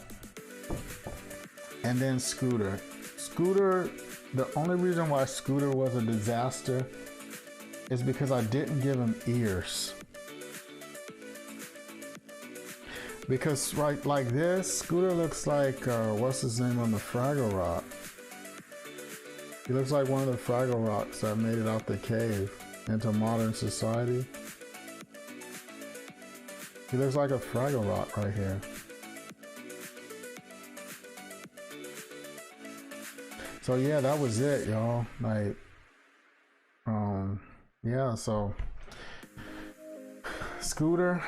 And then Scooter. Scooter, the only reason why Scooter was a disaster is because I didn't give him ears. Because right like this, Scooter looks like, what's his name on the Fraggle Rock? He looks like one of the Fraggle Rocks that made it out the cave into modern society. He looks like a Fraggle Rock right here. So yeah, that was it, y'all. Like, yeah, so Scooter,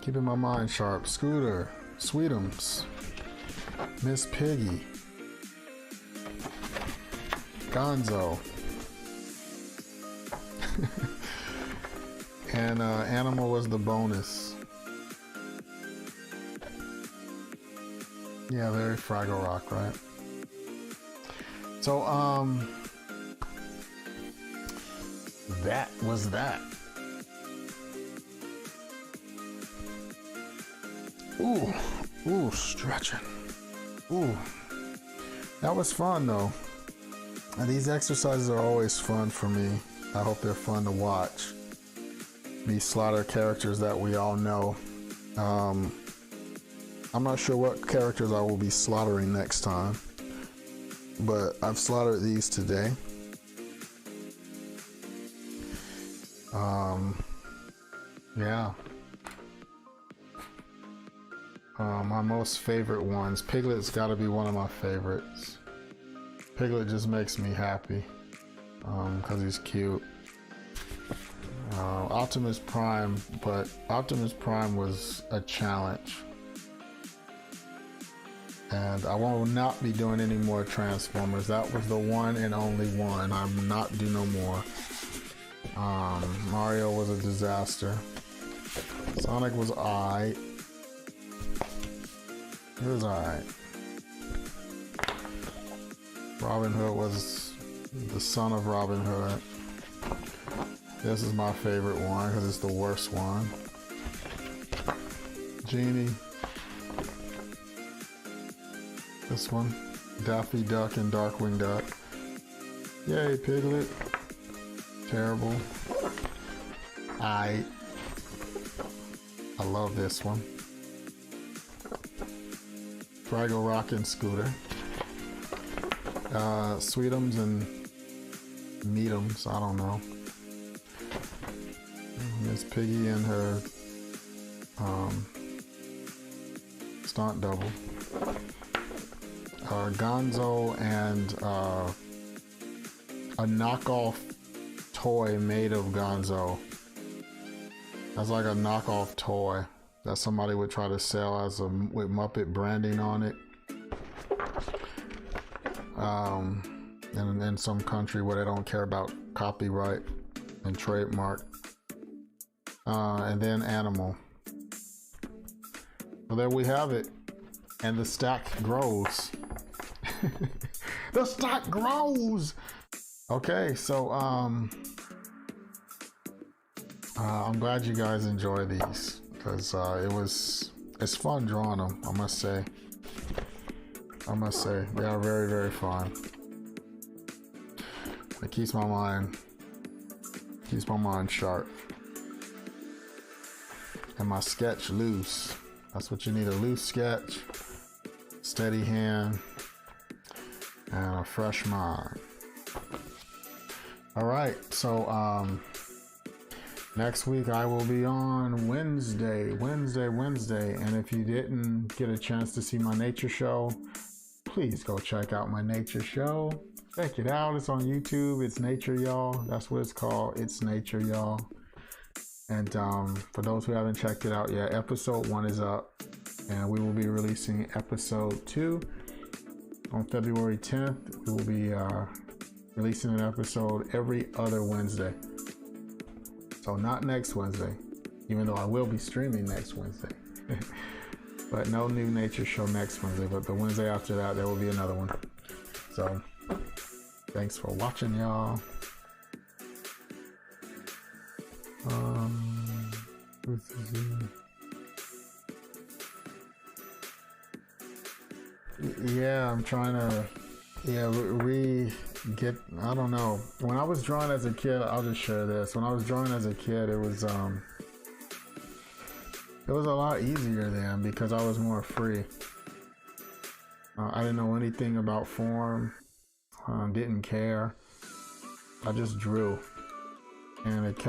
keeping my mind sharp. Scooter, Sweetums, Miss Piggy, Gonzo, and Animal was the bonus. Yeah, very Fraggle Rock, right? So, that was that. Ooh, stretching. Ooh, that was fun though. And these exercises are always fun for me. I hope they're fun to watch. Me slaughter characters that we all know. I'm not sure what characters I will be slaughtering next time, but I've slaughtered these today. Yeah. My most favorite ones. Piglet's got to be one of my favorites. Piglet just makes me happy because he's cute. Optimus Prime, but Optimus Prime was a challenge. And I will not be doing any more Transformers. That was the one and only one. I'm not do no more. Mario was a disaster. Sonic was alright. It was alright. Robin Hood was the son of Robin Hood. This is my favorite one because it's the worst one. Genie. This one. Daffy Duck and Darkwing Duck. Yay, Piglet. Terrible. I love this one. Fraggle Rock and Scooter. Sweetums and Meatums, I don't know. Miss Piggy and her stunt double. Gonzo and a knockoff toy made of Gonzo. That's like a knockoff toy that somebody would try to sell as with Muppet branding on it. In some country where they don't care about copyright and trademark. And then Animal. Well, there we have it. And the stack grows. The stack grows! Okay, so I'm glad you guys enjoy these because it's fun drawing them. I must say they are very, very fun. It keeps my mind sharp and my sketch loose. That's what you need: a loose sketch, steady hand, and a fresh mind. All right, so next week I will be on Wednesday, and if you didn't get a chance to see my nature show, please go check out my nature show. Check it out. It's on YouTube. It's Nature Y'all. That's what it's called. It's Nature Y'all. And for those who haven't checked it out yet, episode 1 is up, and we will be releasing episode 2 on February 10th. We will be releasing an episode every other Wednesday. So not next Wednesday, even though I will be streaming next Wednesday. But no new nature show next Wednesday, but the Wednesday after that, there will be another one. So thanks for watching, y'all. Yeah, I'm trying to get, I don't know. When I was drawing as a kid, I'll just share this. When I was drawing as a kid, it was a lot easier then because I was more free. I didn't know anything about form, didn't care. I just drew, and it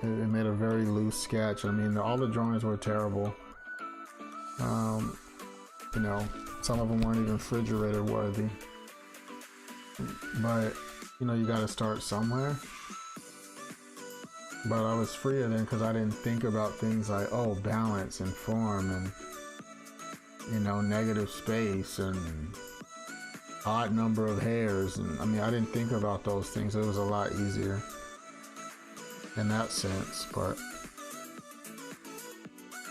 made a very loose sketch. I mean, all the drawings were terrible. You know, some of them weren't even refrigerator worthy. But, you know, you got to start somewhere. But I was freer then because I didn't think about things like, oh, balance and form and you know, negative space and odd number of hairs. And I mean, I didn't think about those things. It was a lot easier in that sense, but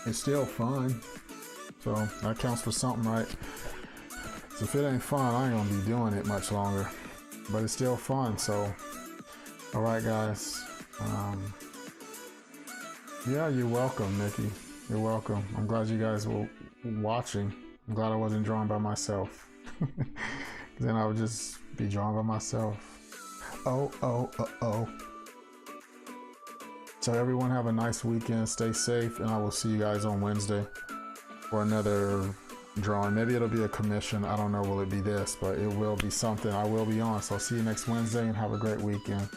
it's still fun. So that counts for something, right? So if it ain't fun, I ain't gonna be doing it much longer, but it's still fun. So, all right, guys. Yeah, you're welcome, Nikki. You're welcome. I'm glad you guys were watching. I'm glad I wasn't drawn by myself. Then I would just be drawn by myself. Oh. So everyone have a nice weekend. Stay safe, and I will see you guys on Wednesday for another drawing. Maybe it'll be a commission. I don't know. Will it be this? But it will be something I will be on. So I'll see you next Wednesday, and have a great weekend.